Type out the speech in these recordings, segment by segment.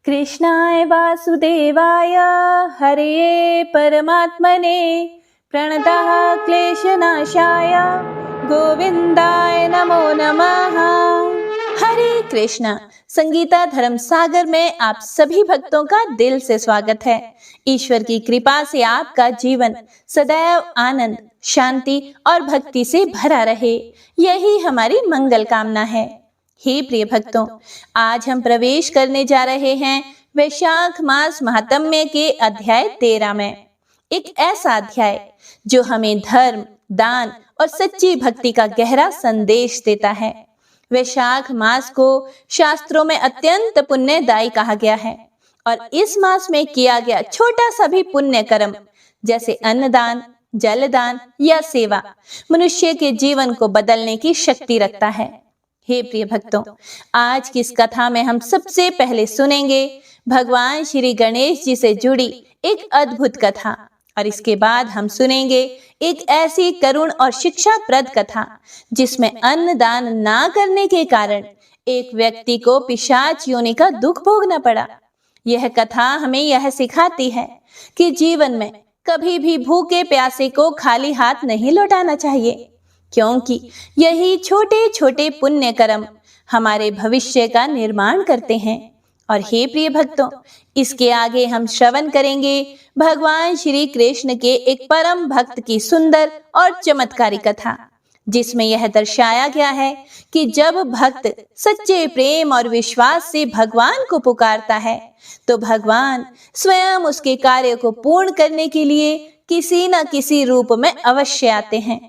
कृष्णाय वासुदेवाय हरये परमात्मने प्रणतः क्लेशनाशाय गोविंदाय नमो नमः। हरे कृष्णा। संगीता धर्म सागर में आप सभी भक्तों का दिल से स्वागत है। ईश्वर की कृपा से आपका जीवन सदैव आनंद, शांति और भक्ति से भरा रहे, यही हमारी मंगल कामना है। हे प्रिय भक्तों, आज हम प्रवेश करने जा रहे हैं वैशाख मास महात्म्य के अध्याय 13 में। एक ऐसा अध्याय जो हमें धर्म, दान और सच्ची भक्ति का गहरा संदेश देता है। वैशाख मास को शास्त्रों में अत्यंत पुण्यदायी कहा गया है और इस मास में किया गया छोटा सा भी पुण्य कर्म, जैसे अन्नदान, जलदान या सेवा, मनुष्य के जीवन को बदलने की शक्ति रखता है। हे प्रिय भक्तों, आज की इस कथा में हम सबसे पहले सुनेंगे भगवान श्री गणेश जी से जुड़ी एक अद्भुत कथा और इसके बाद हम सुनेंगे एक ऐसी करुण और शिक्षाप्रद कथा जिसमें अन्नदान ना करने के कारण एक व्यक्ति को पिशाच योनि का दुख भोगना पड़ा। यह कथा हमें यह सिखाती है कि जीवन में कभी भी भूखे प्यासे को खाली हाथ नहीं लौटाना चाहिए, क्योंकि यही छोटे छोटे पुण्य कर्म हमारे भविष्य का निर्माण करते हैं। और हे प्रिय भक्तों, इसके आगे हम श्रवण करेंगे भगवान श्री कृष्ण के एक परम भक्त की सुंदर और चमत्कारी कथा, जिसमें यह दर्शाया गया है कि जब भक्त सच्चे प्रेम और विश्वास से भगवान को पुकारता है तो भगवान स्वयं उसके कार्य को पूर्ण करने के लिए किसी न किसी रूप में अवश्य आते हैं।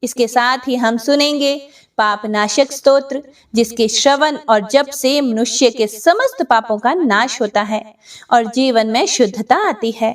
इसके साथ ही हम सुनेंगे पापनाशक स्तोत्र, जिसके श्रवण और जप से मनुष्य के समस्त पापों का नाश होता है और जीवन में शुद्धता आती है।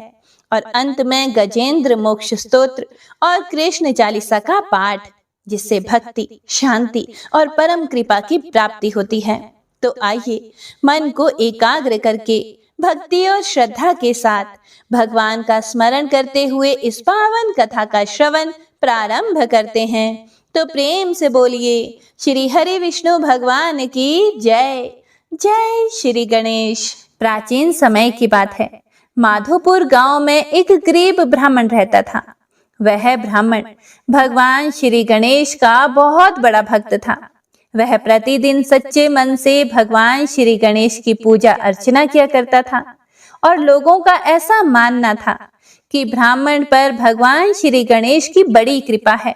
और अंत में गजेंद्र मोक्ष स्तोत्र और कृष्ण चालीसा का पाठ, जिससे भक्ति, शांति और परम कृपा की प्राप्ति होती है। तो आइए मन को एकाग्र करके भक्ति और श्रद्धा के साथ भगवान का स्मरण करते हुए इस पावन कथा का श्रवण प्रारंभ करते हैं। तो प्रेम से बोलिए श्री हरि विष्णु भगवान की जय। जय श्री गणेश। प्राचीन समय की बात है। माधोपुर गांव में एक गरीब ब्राह्मण रहता था। वह ब्राह्मण भगवान श्री गणेश का बहुत बड़ा भक्त था। वह प्रतिदिन सच्चे मन से भगवान श्री गणेश की पूजा अर्चना किया करता था और लोगों का ऐसा मानना था कि ब्राह्मण पर भगवान श्री गणेश की बड़ी कृपा है,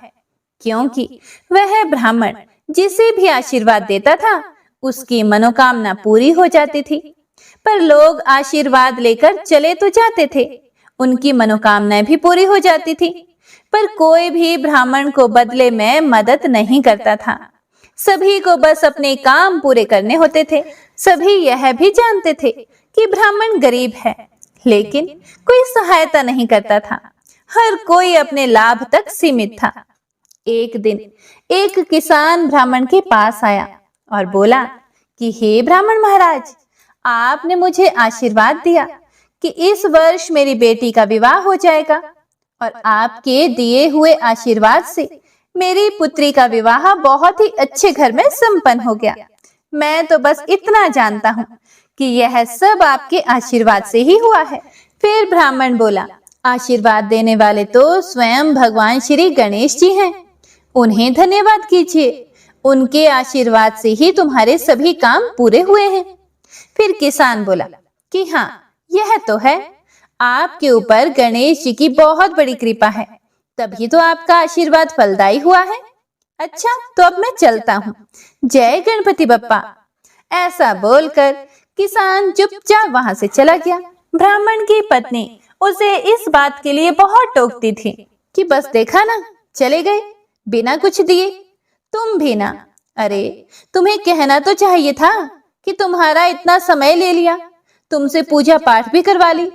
क्योंकि वह ब्राह्मण जिसे भी आशीर्वाद देता था उसकी मनोकामना पूरी हो जाती थी। पर लोग आशीर्वाद लेकर चले तो जाते थे, उनकी मनोकामनाएं भी पूरी हो जाती थी, पर कोई भी ब्राह्मण को बदले में मदद नहीं करता था। सभी को बस अपने काम पूरे करने होते थे। सभी यह भी जानते थे कि ब्राह्मण गरीब है, लेकिन कोई सहायता नहीं करता था। हर कोई अपने लाभ तक सीमित था। एक दिन एक किसान ब्राह्मण के पास आया और बोला कि हे ब्राह्मण महाराज, आपने मुझे आशीर्वाद दिया कि इस वर्ष मेरी बेटी का विवाह हो जाएगा और आपके दिए हुए आशीर्वाद से मेरी पुत्री का विवाह बहुत ही अच्छे घर में संपन्न हो गया। मैं तो बस इतना जानता हूँ कि यह सब आपके आशीर्वाद से ही हुआ है। फिर ब्राह्मण बोला, आशीर्वाद देने वाले तो स्वयं भगवान श्री गणेश जी हैं, उन्हें धन्यवाद कीजिए। उनके आशीर्वाद से ही तुम्हारे सभी काम पूरे हुए हैं। फिर किसान बोला कि हाँ, यह तो है, आपके ऊपर गणेश जी की बहुत बड़ी कृपा है, तभी तो आपका आशीर्वाद फलदायी हुआ है। अच्छा, तो अब मैं चलता हूँ। जय गणपति बप्पा। ऐसा बोलकर किसान चुपचाप वहां से चला गया। ब्राह्मण की पत्नी उसे इस बात के लिए बहुत टोकती थी कि बस देखा ना, चले गए बिना कुछ दिए। तुम भी ना, अरे तुम्हें कहना तो चाहिए था कि तुम्हारा इतना समय ले लिया, तुमसे पूजा पाठ भी करवा ली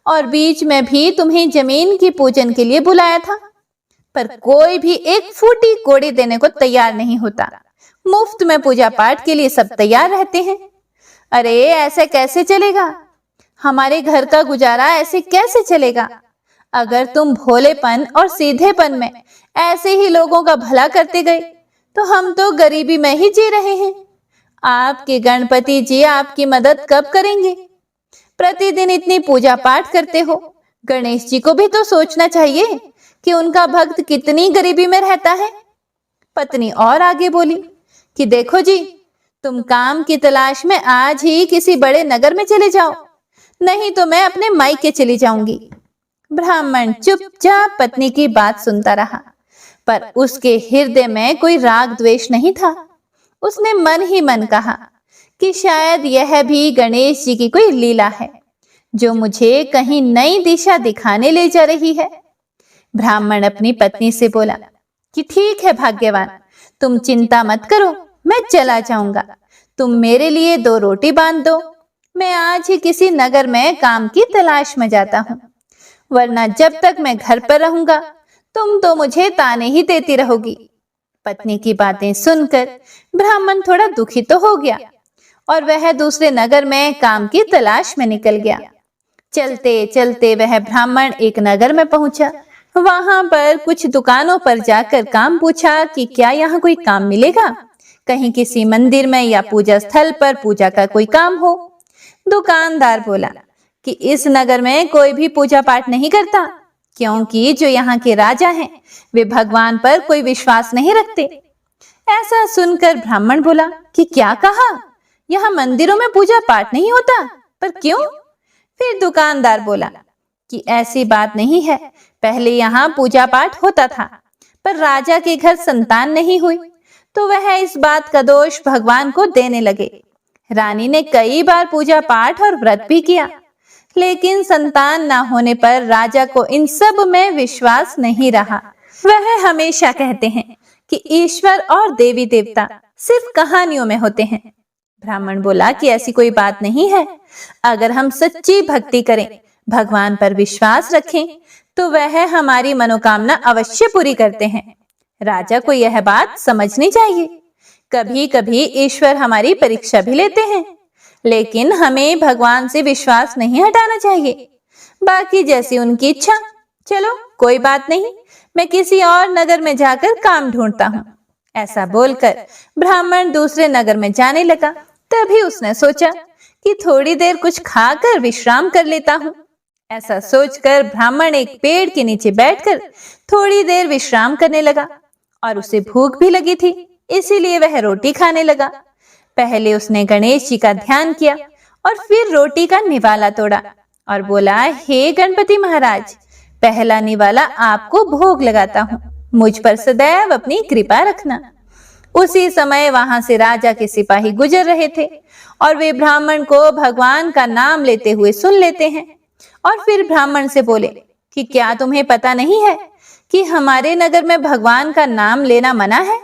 और बीच में भी तुम्हें जमीन की पूजन के लिए बुलाया था, पर कोई भी एक फूटी कोड़ी देने को तैयार नहीं होता। मुफ्त में पूजा पाठ के लिए सब तैयार रहते हैं। अरे ऐसे कैसे चलेगा? हमारे घर का गुजारा ऐसे कैसे चलेगा? अगर तुम भोलेपन और सीधेपन में ऐसे ही लोगों का भला करते गए तो हम तो गरीबी में ही जी रहे हैं। आपके गणपति जी आपकी मदद कब करेंगे? प्रतिदिन इतनी पूजा पाठ करते हो, गणेश जी को भी तो सोचना चाहिए कि उनका भक्त कितनी गरीबी में रहता है। पत्नी और आगे बोली कि देखो जी, तुम काम की तलाश में आज ही किसी बड़े नगर में चले जाओ, नहीं तो मैं अपने मायके चली जाऊंगी। ब्राह्मण चुपचाप पत्नी की बात सुनता रहा, पर उसके हृदय में कोई राग द्वेष नहीं था। उसने मन ही मन कहा कि शायद यह भी गणेश जी की कोई लीला है, जो मुझे कहीं नई दिशा दिखाने ले जा रही है। ब्राह्मण अपनी पत्नी से बोला कि ठीक है भाग्यवान, तुम चिंता मत करो, मैं चला जाऊंगा। तुम मेरे लिए 2 रोटी बांध दो, मैं आज ही किसी नगर में काम की तलाश में जाता हूँ, वरना जब तक मैं घर पर रहूंगा तुम तो मुझे ताने ही देती रहोगी। पत्नी की बातें सुनकर ब्राह्मण थोड़ा दुखी तो हो गया और वह दूसरे नगर में काम की तलाश में निकल गया। चलते चलते वह ब्राह्मण एक नगर में पहुंचा। वहां पर कुछ दुकानों पर जाकर काम पूछा कि क्या यहाँ कोई काम मिलेगा, कहीं किसी मंदिर में या पूजा स्थल पर पूजा का कोई काम हो। दुकानदार बोला कि इस नगर में कोई भी पूजा पाठ नहीं करता, क्योंकि जो यहाँ के राजा हैं वे भगवान पर कोई विश्वास नहीं रखते। ऐसा सुनकर ब्राह्मण बोला कि क्या कहा, यहाँ मंदिरों में पूजा पाठ नहीं होता, पर क्यों? फिर दुकानदार बोला कि ऐसी बात नहीं है, पहले यहाँ पूजा पाठ होता था, पर राजा के घर संतान नहीं हुई तो वह इस बात का दोष भगवान को देने लगे। रानी ने कई बार पूजा पाठ और व्रत भी किया, लेकिन संतान न होने पर राजा को इन सब में विश्वास नहीं रहा। वह हमेशा कहते हैं कि ईश्वर और देवी देवता सिर्फ कहानियों में होते हैं। ब्राह्मण बोला कि ऐसी कोई बात नहीं है, अगर हम सच्ची भक्ति करें, भगवान पर विश्वास रखें, तो वह हमारी मनोकामना अवश्य पूरी करते हैं। राजा को यह बात समझनी चाहिए। कभी कभी ईश्वर हमारी परीक्षा भी लेते हैं, लेकिन हमें भगवान से विश्वास नहीं हटाना चाहिए। बाकी जैसी उनकी इच्छा। चलो कोई बात नहीं, मैं किसी और नगर में जाकर काम ढूंढता हूँ। ऐसा बोलकर ब्राह्मण दूसरे नगर में जाने लगा। तभी उसने सोचा कि थोड़ी देर कुछ खाकर विश्राम कर लेता हूँ। ऐसा सोचकर ब्राह्मण एक पेड़ के नीचे बैठकर थोड़ी देर विश्राम करने लगा और उसे भूख भी लगी थी, इसीलिए वह रोटी खाने लगा। पहले उसने गणेश जी का ध्यान किया और फिर रोटी का निवाला तोड़ा और बोला, हे गणपति महाराज, पहला निवाला आपको भोग लगाता हूँ, मुझ पर सदैव अपनी कृपा रखना। उसी समय वहां से राजा के सिपाही गुजर रहे थे और वे ब्राह्मण को भगवान का नाम लेते हुए सुन लेते हैं और फिर ब्राह्मण से बोले कि क्या तुम्हें पता नहीं है कि हमारे नगर में भगवान का नाम लेना मना है?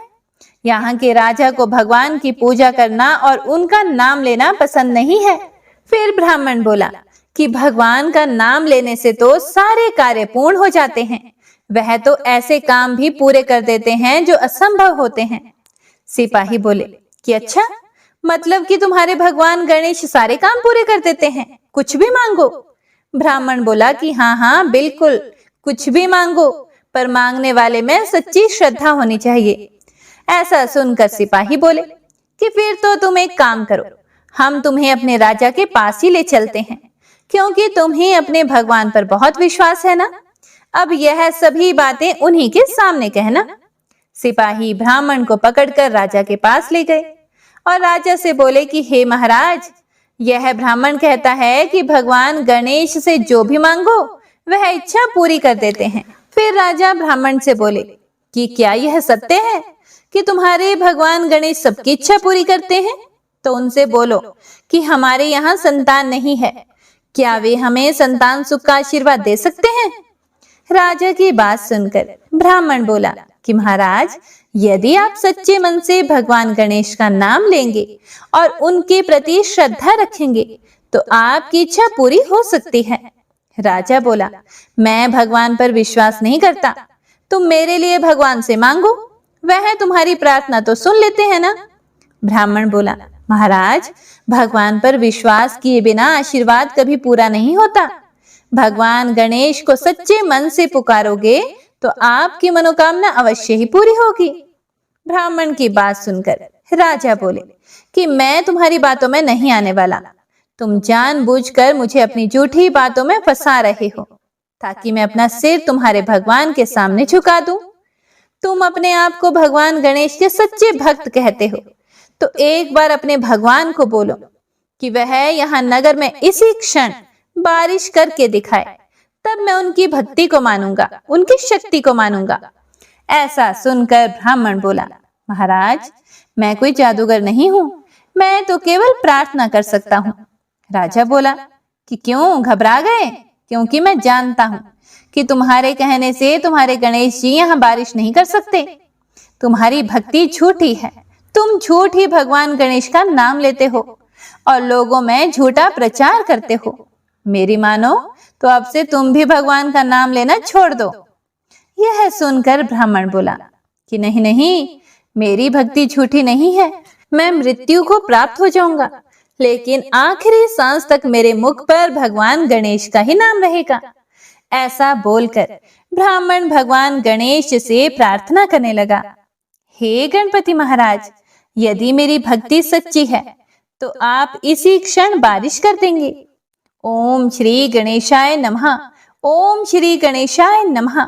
यहाँ के राजा को भगवान की पूजा करना और उनका नाम लेना पसंद नहीं है। फिर ब्राह्मण बोला कि भगवान का नाम लेने से तो सारे कार्य पूर्ण हो जाते हैं, वह तो ऐसे काम भी पूरे कर देते हैं जो असंभव होते हैं। सिपाही बोले कि अच्छा, मतलब कि तुम्हारे भगवान गणेश सारे काम पूरे कर देते हैं, कुछ भी मांगो? ब्राह्मण बोला कि हाँ हाँ बिल्कुल, कुछ भी मांगो, पर मांगने वाले में सच्ची श्रद्धा होनी चाहिए। ऐसा सुनकर सिपाही बोले कि फिर तो तुम एक काम करो, हम तुम्हें अपने राजा के पास ही ले चलते हैं, क्योंकि तुम्हें अपने भगवान पर बहुत विश्वास है ना। अब यह सभी बातें उन्हीं के सामने कहना। सिपाही ब्राह्मण को पकड़कर राजा के पास ले गए और राजा से बोले कि हे महाराज, यह ब्राह्मण कहता है कि भगवान गणेश से जो भी मांगो वह इच्छा पूरी कर देते हैं। फिर राजा ब्राह्मण से बोले कि क्या यह सत्य है कि तुम्हारे भगवान गणेश सबकी इच्छा पूरी करते हैं? तो उनसे बोलो कि हमारे यहाँ संतान नहीं है, क्या वे हमें संतान सुख का आशीर्वाद दे सकते हैं? राजा की बात सुनकर ब्राह्मण बोला कि महाराज, यदि आप सच्चे मन से भगवान गणेश का नाम लेंगे और उनके प्रति श्रद्धा रखेंगे तो आपकी इच्छा पूरी हो सकती है। राजा बोला, मैं भगवान पर विश्वास नहीं करता, तुम मेरे लिए भगवान से मांगो, वह तुम्हारी प्रार्थना तो सुन लेते हैं ना। ब्राह्मण बोला, महाराज, भगवान पर विश्वास किए बिना आशीर्वाद कभी पूरा नहीं होता। भगवान गणेश को सच्चे मन से पुकारोगे तो आपकी मनोकामना अवश्य ही पूरी होगी। ब्राह्मण की बात सुनकर राजा बोले कि मैं तुम्हारी बातों में नहीं आने वाला, तुम जानबूझकर मुझे अपनी झूठी बातों में फंसा रहे हो ताकि मैं अपना सिर तुम्हारे भगवान के सामने झुका दूं। तुम अपने आप को भगवान गणेश के सच्चे भक्त कहते हो, तो एक बार अपने भगवान को बोलो कि वह यहाँ नगर में इसी क्षण बारिश करके दिखाए, तब मैं उनकी भक्ति को मानूंगा, उनकी शक्ति को मानूंगा। ऐसा सुनकर ब्राह्मण बोला, महाराज, मैं कोई जादूगर नहीं हूं, मैं तो केवल प्रार्थना कर सकता हूं। राजा बोला कि क्यों, घबरा गए? क्योंकि मैं जानता हूं कि तुम्हारे कहने से तुम्हारे गणेश जी यहाँ बारिश नहीं कर सकते। तुम्हारी भक्ति झूठी है, तुम झूठ ही भगवान गणेश का नाम लेते हो और लोगों में झूठा प्रचार करते हो। मेरी मानो तो अब से तुम भी भगवान का नाम लेना छोड़ दो। यह सुनकर ब्राह्मण बोला कि नहीं नहीं, मेरी भक्ति झूठी नहीं है, मैं मृत्यु को प्राप्त हो जाऊंगा, लेकिन आखिरी सांस तक मेरे मुख पर भगवान गणेश का ही नाम रहेगा। ऐसा बोलकर ब्राह्मण भगवान गणेश से प्रार्थना करने लगा, हे गणपति महाराज, यदि मेरी भक्ति सच्ची है तो आप इसी क्षण बारिश कर देंगे। ओम श्री गणेशाय नमः, ओम श्री गणेशाय नमः।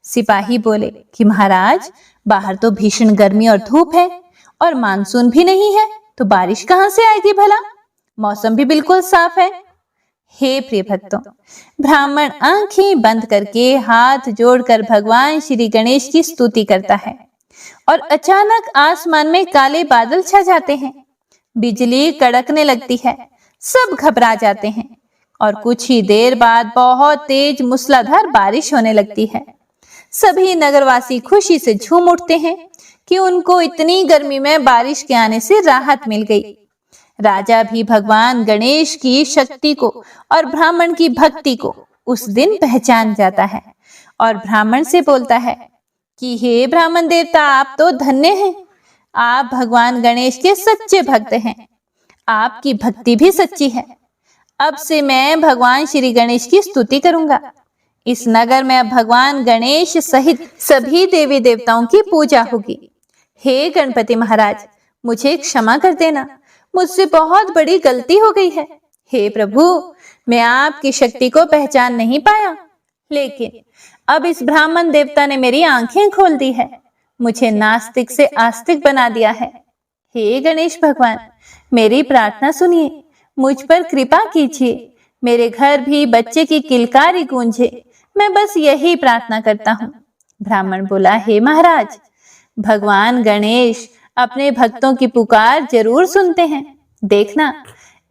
सिपाही बोले कि महाराज, बाहर तो भीषण गर्मी और धूप है और मानसून भी नहीं है, तो बारिश कहां से आएगी भला? मौसम भी बिल्कुल साफ है। हे प्रिय भक्तों, ब्राह्मण आंखें बंद करके हाथ जोड़कर भगवान श्री गणेश की स्तुति करता है और अचानक आसमान में काले बादल छा जाते हैं, बिजली कड़कने लगती है, सब घबरा जाते हैं और कुछ ही देर बाद बहुत तेज मूसलाधार बारिश होने लगती है। सभी नगरवासी खुशी से झूम उठते हैं कि उनको इतनी गर्मी में बारिश के आने से राहत मिल गई। राजा भी भगवान गणेश की शक्ति को और ब्राह्मण की भक्ति को उस दिन पहचान जाता है और ब्राह्मण से बोलता है कि हे ब्राह्मण देवता, आप तो धन्य हैं, आप भगवान गणेश के सच्चे भक्त हैं, आपकी भक्ति भी सच्ची है। अब से मैं भगवान श्री गणेश की स्तुति करूंगा। इस नगर में अब भगवान गणेश सहित सभी देवी देवताओं की पूजा होगी। हे गणपति महाराज, मुझे क्षमा कर देना, मुझसे बहुत बड़ी गलती हो गई है। हे प्रभु, मैं आपकी शक्ति को पहचान नहीं पाया, लेकिन अब इस ब्राह्मण देवता ने मेरी आंखें खोल दी है, मुझे नास्तिक से आस्तिक बना दिया है। हे गणेश भगवान, मेरी प्रार्थना सुनिए, मुझ पर कृपा कीजिए, मेरे घर भी बच्चे की किलकारी गूंजे, मैं बस यही प्रार्थना करता हूँ। ब्राह्मण बोला, हे महाराज, भगवान गणेश अपने भक्तों की पुकार जरूर सुनते हैं, देखना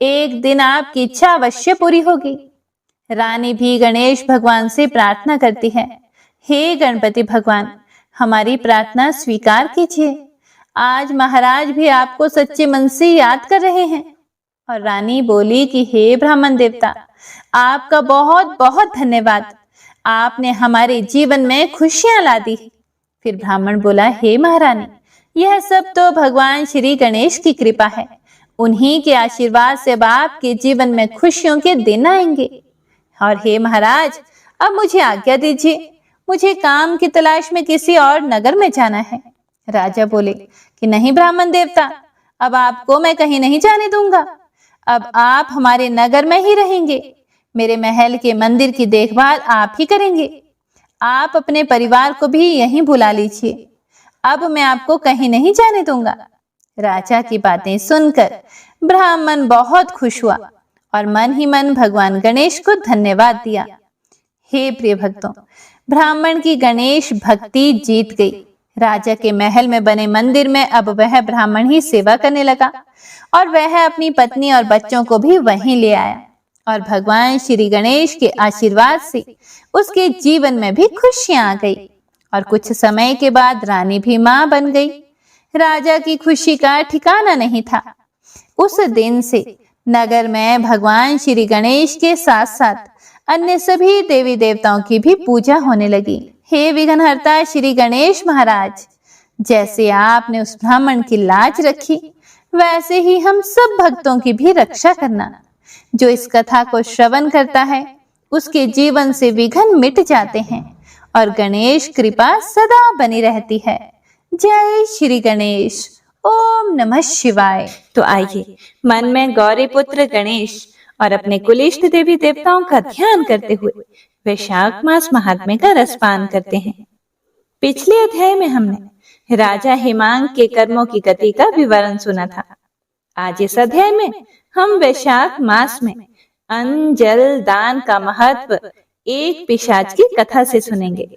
एक दिन आपकी इच्छा अवश्य पूरी होगी। रानी भी गणेश भगवान से प्रार्थना करती है, हे गणपति भगवान, हमारी प्रार्थना स्वीकार कीजिए, आज महाराज भी आपको सच्चे मन से याद कर रहे हैं। और रानी बोली कि हे ब्राह्मण देवता, आपका बहुत बहुत धन्यवाद, आपने हमारे जीवन में खुशियां ला दी। फिर ब्राह्मण बोला, हे महारानी, यह सब तो भगवान श्री गणेश की कृपा है, उन्हीं के आशीर्वाद से अब आपके जीवन में खुशियों के दिन आएंगे। और हे महाराज, अब मुझे आज्ञा दीजिए, मुझे काम की तलाश में किसी और नगर में जाना है। राजा बोले कि नहीं ब्राह्मण देवता, अब आपको मैं कहीं नहीं जाने दूंगा, अब आप हमारे नगर में ही रहेंगे, मेरे महल के मंदिर की देखभाल आप ही करेंगे, आप अपने परिवार को भी यहीं बुला लीजिए, अब मैं आपको कहीं नहीं जाने दूंगा। राजा की बातें सुनकर ब्राह्मण बहुत खुश हुआ और मन ही मन भगवान गणेश को धन्यवाद दिया। हे प्रिय भक्तों, ब्राह्मण की गणेश भक्ति जीत गई। राजा के महल में बने मंदिर में अब वह ब्राह्मण ही सेवा करने लगा और वह अपनी पत्नी और बच्चों को भी वहीं ले आया और भगवान श्री गणेश के आशीर्वाद से उसके जीवन में भी खुशियां आ गई। और कुछ समय के बाद रानी भी मां बन गई। राजा की खुशी का ठिकाना नहीं था। उस दिन से नगर में भगवान श्री गणेश के साथ साथ अन्य सभी देवी देवताओं की भी पूजा होने लगी। हे विघ्नहर्ता श्री गणेश महाराज, जैसे आपने उस ब्राह्मण की लाज रखी, वैसे ही हम सब भक्तों की भी रक्षा करना। जो इस कथा को श्रवण करता है, उसके जीवन से विघ्न मिट जाते हैं और गणेश कृपा सदा बनी रहती है। जय श्री गणेश। ओम नमः शिवाय। तो आइए मन में गौरी पुत्र गणेश और अपने कुलिष्ट देवी देवताओं का ध्यान करते हुए वैशाख मास महात्म्य का रसपान करते हैं। पिछले अध्याय में हमने राजा हेमांग के कर्मों की गति का विवरण सुना था। आज इस अध्याय में हम वैशाख मास में अन्न जल दान का महत्व एक पिशाच की कथा से सुनेंगे।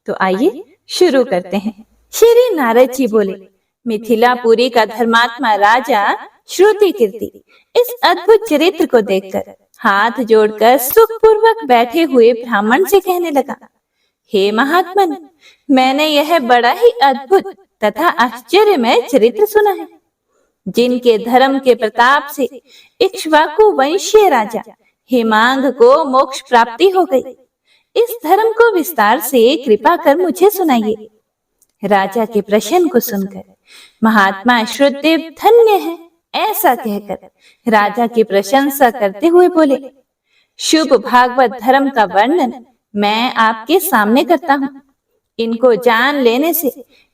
तो आइए शुरू करते हैं। श्री नारद जी बोले, मिथिलापुरी का धर्मात्मा राजा श्रुति कीर्ति इस अद्भुत चरित्र को देखकर हाथ जोड़कर सुखपूर्वक बैठे हुए ब्राह्मण से कहने लगा, हे महात्मन, मैंने यह बड़ा ही अद्भुत तथा आश्चर्यमय चरित्र सुना है, जिनके धर्म के प्रताप से इक्ष्वाकु वंशीय राजा हेमांग को मोक्ष प्राप्ति हो गई। इस धर्म को विस्तार से कृपा कर मुझे सुनाइए। राजा के प्रश्न को सुनकर महात्मा श्रुतदेव धन्य है, ऐसा कहकर राजा की प्रशंसा करते हुए बोले, शुभ भागवत धर्म का वर्णन मैं आपके सामने करता हूँ। इनको जान लेने से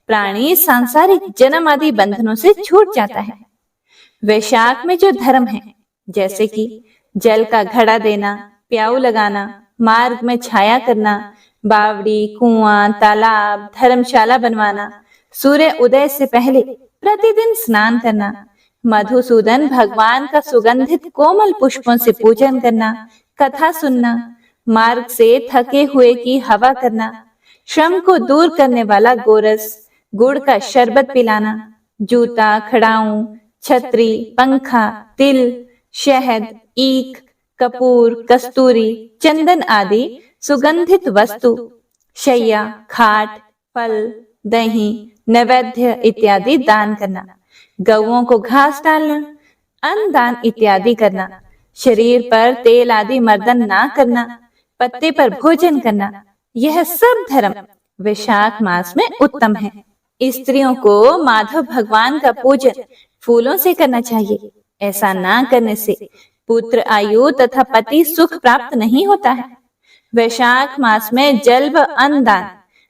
प्राणी सांसारिक जन्म आदि बंधनों से छूट जाता है। वैशाख में जो धर्म है, जैसे कि जल का घड़ा देना, प्याऊ लगाना, मार्ग में छाया करना, बावड़ी, कुआं, तालाब, धर्मशाला बनवाना, सूर्य उदय से पहले प्रतिदिन स्नान करना, मधुसूदन भगवान का सुगंधित कोमल पुष्पों से पूजन करना, कथा सुनना, मार्ग से थके हुए की हवा करना, श्रम को दूर करने वाला गोरस, गुड़ का शरबत पिलाना, जूता, खड़ाऊं, छतरी, पंखा, तिल, शहद, ईख, कपूर, कस्तूरी, चंदन आदि सुगंधित वस्तु, शैया, खाट, फल, दही, नैवेद्य इत्यादि दान करना, गौओं को घास डालना, अन्न दान इत्यादि करना, शरीर पर तेल आदि मर्दन ना करना, पत्ते पर भोजन करना, यह सब धर्म वैशाख मास में उत्तम है। स्त्रियों को माधव भगवान का पूजन फूलों से करना चाहिए। ऐसा ना करने से पुत्र आयु तथा पति सुख प्राप्त नहीं होता है। वैशाख मास में जल व अन्न दान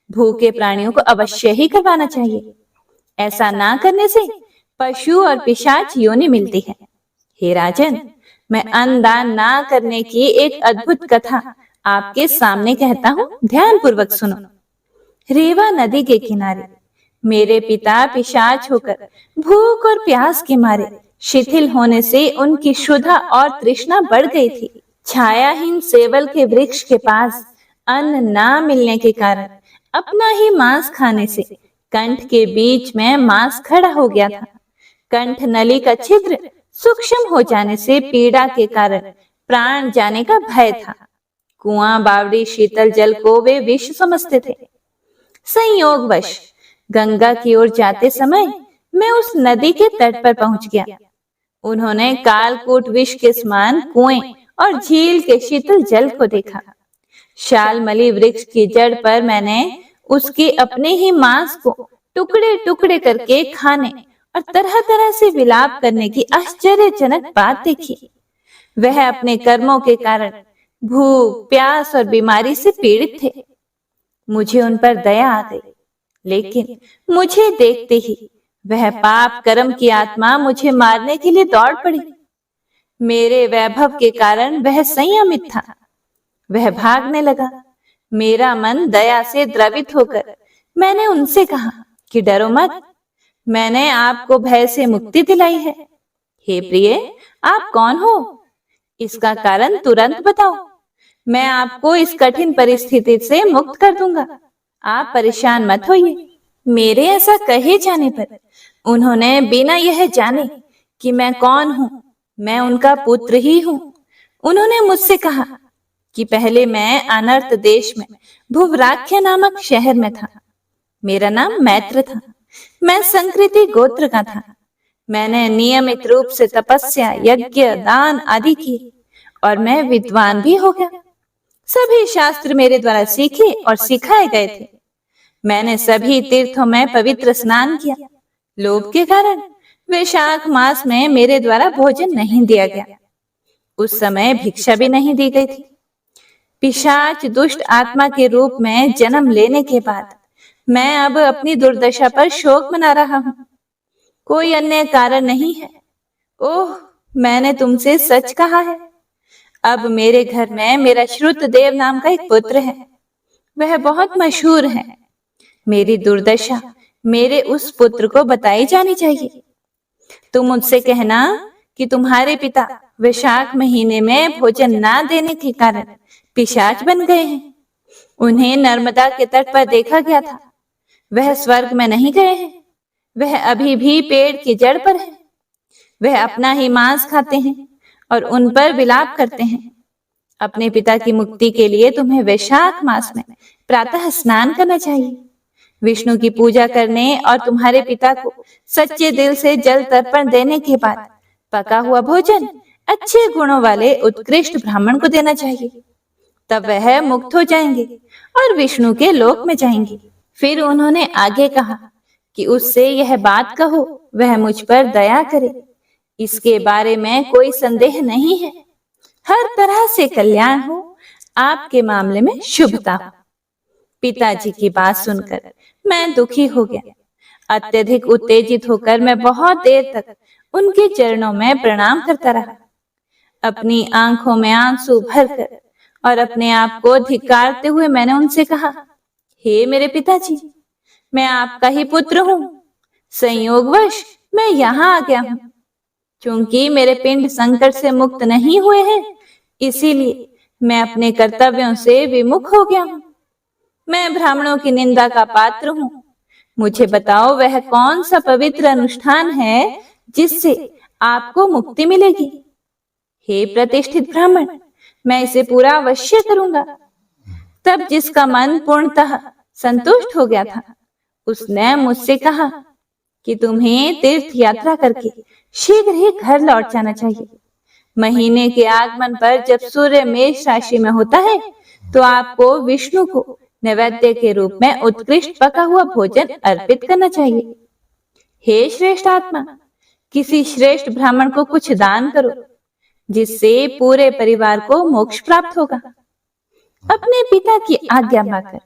भूखे प्राणियों को अवश्य ही करवाना चाहिए। ऐसा ना करने से पशु और पिशाच योनि मिलती है। हे राजन, मैं अन्न दान ना करने की एक अद्भुत कथा आपके सामने कहता हूँ, ध्यान पूर्वक सुनो। रेवा नदी के किनारे मेरे पिता पिशाच होकर भूख और प्यास के मारे शिथिल होने से उनकी क्षुधा और तृष्णा बढ़ गई थी। छायाहीन सेवल के वृक्ष के पास अन्न ना मिलने के कारण अपना ही मांस खाने से कंठ के बीच में मांस खड़ा हो गया था। कंठ नली का छिद्र सूक्ष्म हो जाने से पीड़ा के कारण प्राण जाने का भय था। कुआं, बावड़ी, शीतल जल को वे विष समझते थे। संयोगवश गंगा की ओर जाते समय मैं उस नदी के तट पर पहुंच गया। उन्होंने कालकूट विष के समान कुएं और झील के शीतल जल को देखा। शालमली वृक्ष की जड़ पर मैंने उसके अपने ही मांस को टुकड़े टुकड़े करके खाने और तरह तरह से विलाप करने की आश्चर्यजनक बात देखी। वह अपने कर्मों के कारण भूख, प्यास और बीमारी से पीड़ित थे। मुझे उन पर दया आ गई, लेकिन मुझे देखते ही वह पाप कर्म की आत्मा मुझे मारने के लिए दौड़ पड़ी। मेरे वैभव के कारण वह संयमित था। वह भागने लगा। मेरा मन दया से द्रवित होकर मैंने उनसे कहा कि डरो मत, मैंने आपको भय से मुक्ति दिलाई है। हे प्रिय, आप कौन हो? इसका कारण तुरंत बताओ। मैं आपको इस कठिन परिस्थिति से मुक्त कर दूंगा। आप परेशान मत होइए। मेरे ऐसा कहे जाने पर उन्होंने बिना यह जाने कि मैं कौन हूँ, मैं उनका पुत्र ही हूँ, उन्होंने मुझसे कहा कि पहले मैं अनर्त देश में भुवराख्य नामक शहर में था। मेरा नाम मैत्र था। मैं संकृति गोत्र का था। मैंने नियमित रूप से तपस्या, यज्ञ, दान आदि किए और मैं विद्वान भी हो गया। सभी शास्त्र मेरे द्वारा सीखे और सिखाए गए थे। मैंने सभी तीर्थों में पवित्र स्नान किया। लोभ के कारण वैशाख मास में मेरे द्वारा भोजन नहीं दिया गया। उस समय भिक्षा भी नहीं दी गई थी। पिशाच दुष्ट आत्मा के रूप में जन्म लेने के बाद मैं अब अपनी दुर्दशा पर शोक मना रहा हूँ। कोई अन्य कारण नहीं है। ओह, मैंने तुमसे सच कहा है। अब मेरे घर में मेरा श्रुतदेव नाम का एक पुत्र है, वह बहुत मशहूर है। मेरी दुर्दशा मेरे उस पुत्र को बताई जानी चाहिए। तुम मुझसे कहना कि तुम्हारे पिता वैशाख महीने में भोजन ना देने के कारण पिशाच बन गए हैं। उन्हें नर्मदा के तट पर देखा गया था। वह स्वर्ग में नहीं गए हैं, वह अभी भी पेड़ की जड़ पर है। वह अपना ही मांस खाते हैं और उन पर विलाप करते हैं। अपने पिता की मुक्ति के लिए तुम्हें वैशाख मास में प्रातः स्नान करना चाहिए। विष्णु की पूजा करने और तुम्हारे पिता को सच्चे दिल से जल तर्पण देने के बाद पका हुआ भोजन अच्छे गुणों वाले उत्कृष्ट ब्राह्मण को देना चाहिए। तब वह मुक्त हो जाएंगे और विष्णु के लोक में जाएंगे। फिर उन्होंने आगे कहा कि उससे यह बात कहो, वह मुझ पर दया करे। इसके बारे में कोई संदेह नहीं है। हर तरह से कल्याण हो, आपके मामले में शुभता हो। पिताजी की बात सुनकर मैं दुखी हो गया। अत्यधिक उत्तेजित होकर मैं बहुत देर तक उनके चरणों में प्रणाम करता रहा। अपनी आंखों में आंसू भरकर और अपने आप को धिक्कारते हुए मैंने उनसे कहा, हे मेरे पिताजी, मैं आपका ही पुत्र हूँ। संयोगवश मैं यहाँ आ गया हूँ। क्योंकि मेरे पिंड संकट से मुक्त नहीं हुए हैं, इसीलिए मैं अपने कर्तव्यों से विमुख हो गया हूँ। मैं ब्राह्मणों की निंदा का पात्र हूँ। मुझे बताओ, वह कौन सा पवित्र अनुष्ठान है जिससे आपको मुक्ति मिलेगी? हे प्रतिष्ठित ब्राह्मण, मैं इसे पूरा अवश्य करूंगा। तब जिसका मन पूर्णतः संतुष्ट हो गया था, उसने मुझसे कहा कि तुम्हें तीर्थ यात्रा करके शीघ्र ही घर लौट जाना चाहिए। महीने के आगमन पर जब सूर्य मेष राशि में होता है, तो आपको विष्णु को नैवेद्य के रूप में उत्कृष्ट पका हुआ भोजन अर्पित करना चाहिए। हे श्रेष्ठ आत्मा, किसी श्रेष्ठ ब्राह्मण को कुछ दान करो, जिससे पूरे परिवार को मोक्ष प्राप्त होगा। अपने पिता की आज्ञा पाकर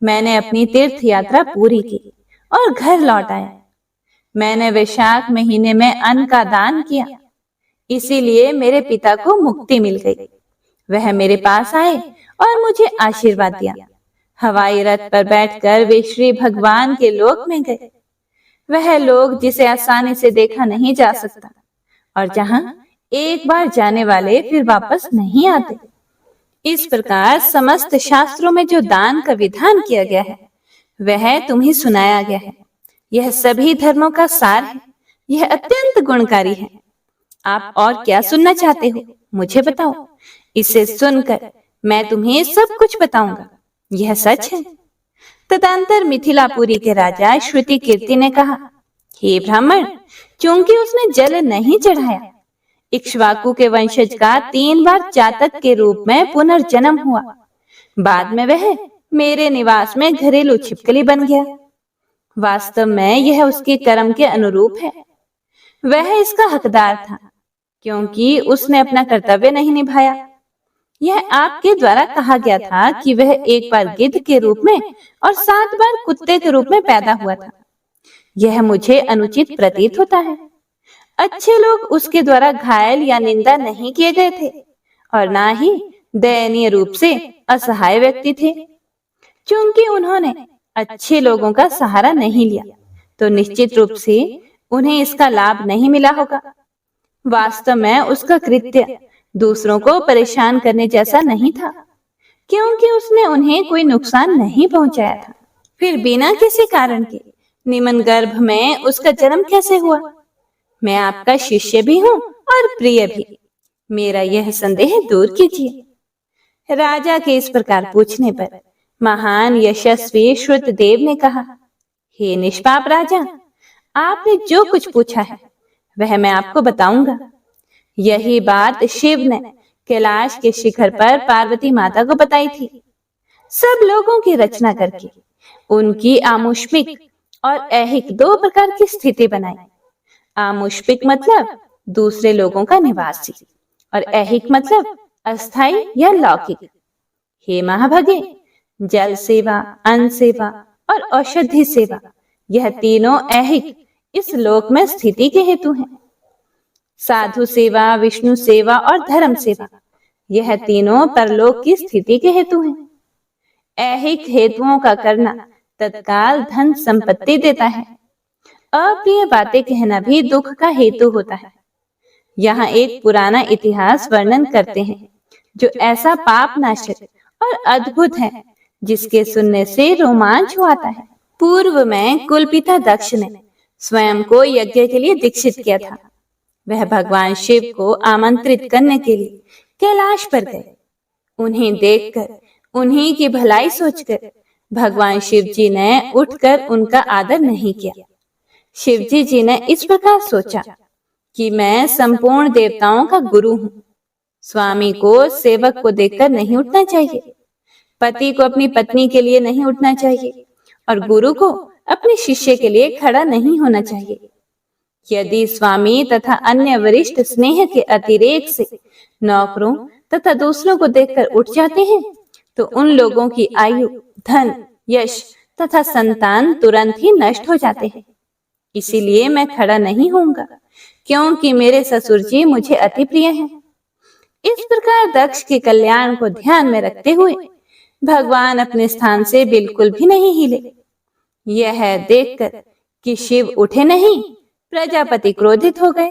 मैंने अपनी तीर्थ यात्रा पूरी की और घर लौट आया। मैंने वैशाख महीने में अन्न का दान किया, इसीलिए मेरे पिता को मुक्ति मिल गई। वह मेरे पास आए और मुझे आशीर्वाद दिया। हवाई रथ पर बैठकर वे श्री भगवान के लोक में गए। वह लोक जिसे आसानी से देखा नहीं जा सकता और जहां एक बार जाने वाले फिर वापस नहीं आते। इस प्रकार समस्त शास्त्रों में जो दान का विधान किया गया है, वह तुम्हें सुनाया गया है। यह सभी धर्मों का सार है। यह अत्यंत गुणकारी है। आप और क्या सुनना चाहते हो, मुझे बताओ। इसे सुनकर मैं तुम्हें सब कुछ बताऊंगा। यह सच है। तदंतर मिथिलापुरी के राजा श्रुति कीर्ति ने कहा, हे ब्राह्मण, क्योंकि उसने जल नहीं चढ़ाया, इक्ष्वाकु के वंशज का 3 बार चातक के रूप में पुनर्जन्म हुआ। बाद में वह मेरे निवास में घरेलू छिपकली बन गया। वास्तव में यह उसके कर्म के अनुरूप है। वह इसका हकदार था, क्योंकि उसने अपना कर्तव्य नहीं निभाया। यह आपके द्वारा कहा गया था कि वह एक बार गिद्ध के रूप में और 7 बार कुत्ते के रूप में पैदा हुआ था। यह मुझे अनुचित प्रतीत होता है। अच्छे लोग उसके द्वारा घायल या निंदा नहीं किए गए थे और ना ही दयनीय रूप से असहाय व्यक्ति थे। क्योंकि उन्होंने अच्छे लोगों का सहारा नहीं लिया, तो निश्चित रूप से उन्हें इसका लाभ नहीं मिला होगा। वास्तव में उसका कृत्य दूसरों को परेशान करने जैसा नहीं था, क्योंकि उसने उन्हें कोई नुकसान नहीं पहुंचाया था। फिर बिना किसी कारण के निमन गर्भ में उसका जन्म कैसे हुआ? मैं आपका शिष्य भी हूँ और प्रिय भी। मेरा यह संदेह दूर कीजिए। राजा के इस प्रकार पूछने पर महान यशस्वी श्रुतदेव ने कहा, हे निष्पाप राजा, आपने जो कुछ पूछा है वह मैं आपको बताऊंगा। यही बात शिव ने कैलाश के शिखर पर पार्वती माता को बताई थी। सब लोगों की रचना करके उनकी आमुष्मिक और ऐहिक 2 प्रकार की स्थिति बनाई। आमुष्मिक मतलब दूसरे लोगों का निवासी और ऐहिक मतलब अस्थाई या लौकिक। हे महाभागे, जल सेवा, अन्न सेवा और औषधि सेवा, यह तीनों ऐहिक इस लोक में स्थिति के हेतु हैं। साधु सेवा, विष्णु सेवा और धर्म सेवा, यह तीनों परलोक की स्थिति के हेतु हैं। ऐहिक हेतुओं का करना तत्काल धन संपत्ति देता है। अप्रिय बातें कहना भी दुख का हेतु होता है। यहाँ एक पुराना इतिहास वर्णन करते हैं जो ऐसा पाप नाशक और अद्भुत है जिसके सुनने से रोमांच आता है। पूर्व में कुलपिता दक्ष ने स्वयं को यज्ञ के लिए दीक्षित किया था। वह भगवान शिव को आमंत्रित करने के लिए कैलाश पर गए। उन्हें देखकर, उन्हीं की भलाई सोचकर भगवान शिव जी ने उठकर उनका आदर नहीं किया। शिव जी ने इस प्रकार सोचा कि मैं संपूर्ण देवताओं का गुरु हूँ। स्वामी को सेवक को देखकर नहीं उठना चाहिए, पति को अपनी पत्नी के लिए नहीं उठना चाहिए और गुरु को अपने शिष्य के लिए खड़ा नहीं होना चाहिए। यदि स्वामी तथा अन्य वरिष्ठ स्नेह के अतिरेक से नौकरों तथा दूसरों को देखकर उठ जाते हैं तो उन लोगों की आयु, धन, यश तथा संतान तुरंत ही नष्ट हो जाते हैं। इसीलिए मैं खड़ा नहीं होऊंगा, क्योंकि मेरे ससुर जी मुझे अति प्रिय हैं। इस प्रकार दक्ष के कल्याण को ध्यान में रखते हुए भगवान अपने स्थान से बिल्कुल भी नहीं हिले। यह देखकर कि शिव उठे नहीं, प्रजापति क्रोधित हो गए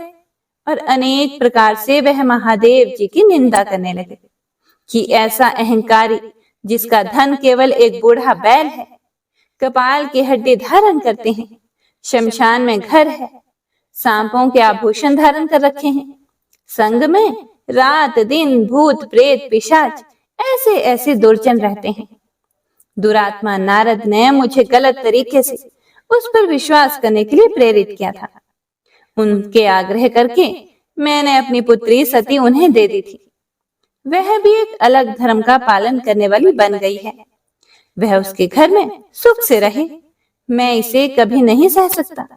और अनेक प्रकार से वह महादेव जी की निंदा करने लगे कि ऐसा अहंकारी जिसका धन केवल एक बूढ़ा बैल है, कपाल की हड्डी धारण करते हैं, शमशान में घर है, सांपों के आभूषण धारण कर रखे हैं, संग में रात दिन भूत प्रेत पिशाच ऐसे ऐसे दुर्जन रहते हैं। दुरात्मा नारद ने मुझे गलत तरीके से उस पर विश्वास करने के लिए प्रेरित किया था। उनके आग्रह करके मैंने अपनी पुत्री सती उन्हें दे दी थी। वह भी एक अलग धर्म का पालन करने वाली बन गई है। वह उसके घर में सुख से रहे, मैं इसे कभी नहीं सह सकता।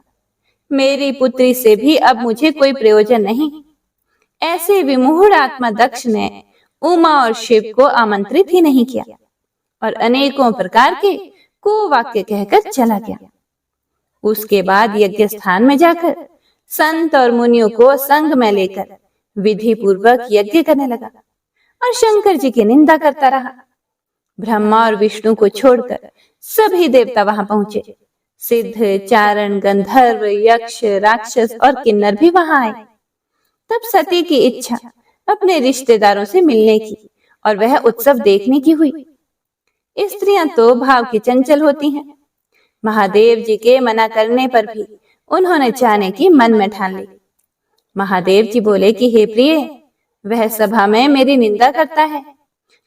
मेरी पुत्री से भी अब मुझे कोई प्रयोजन नहीं। ऐसे विमूढ़ आत्मा दक्ष ने उमा और शिव को आमंत्रित ही नहीं किया और अनेकों प्रकार के कुवाक्य कहकर चला गया। उसके बाद यज्ञ स्थान में जाकर संत और मुनियों को संग में लेकर विधि पूर्वक यज्ञ करने लगा और शंकर जी की निंदा करता रहा। ब्रह्मा और विष्णु को छोड़कर सभी देवता वहां पहुंचे। सिद्ध, चारण, गंधर्व, यक्ष, राक्षस और किन्नर भी वहां आए। तब सती की इच्छा अपने रिश्तेदारों से मिलने की और वह उत्सव देखने की हुई। स्त्रियां तो भाव की चंचल होती हैं। महादेव जी के मना करने पर भी उन्होंने जाने की मन में ठान ली। महादेव जी बोले कि हे प्रिय, वह सभा में मेरी निंदा करता है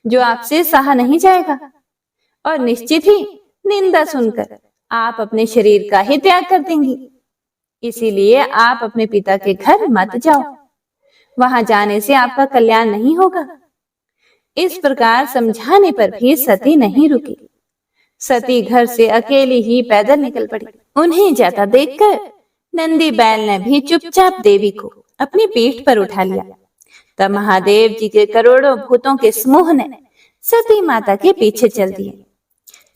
जो आपसे सहा नहीं जाएगा और निश्चित ही निंदा सुनकर आप अपने शरीर का ही त्याग कर देंगी। इसीलिए आप अपने पिता के घर मत जाओ, वहां जाने से आपका कल्याण नहीं होगा। इस प्रकार समझाने पर भी सती नहीं रुकी। सती घर से अकेली ही पैदल निकल पड़ी। उन्हें जाता देखकर नंदी बैल ने भी चुपचाप देवी को अपनी पीठ पर उठा लिया। तब महादेव जी के करोड़ों भूतों के समूह ने सती माता के पीछे चल दिए।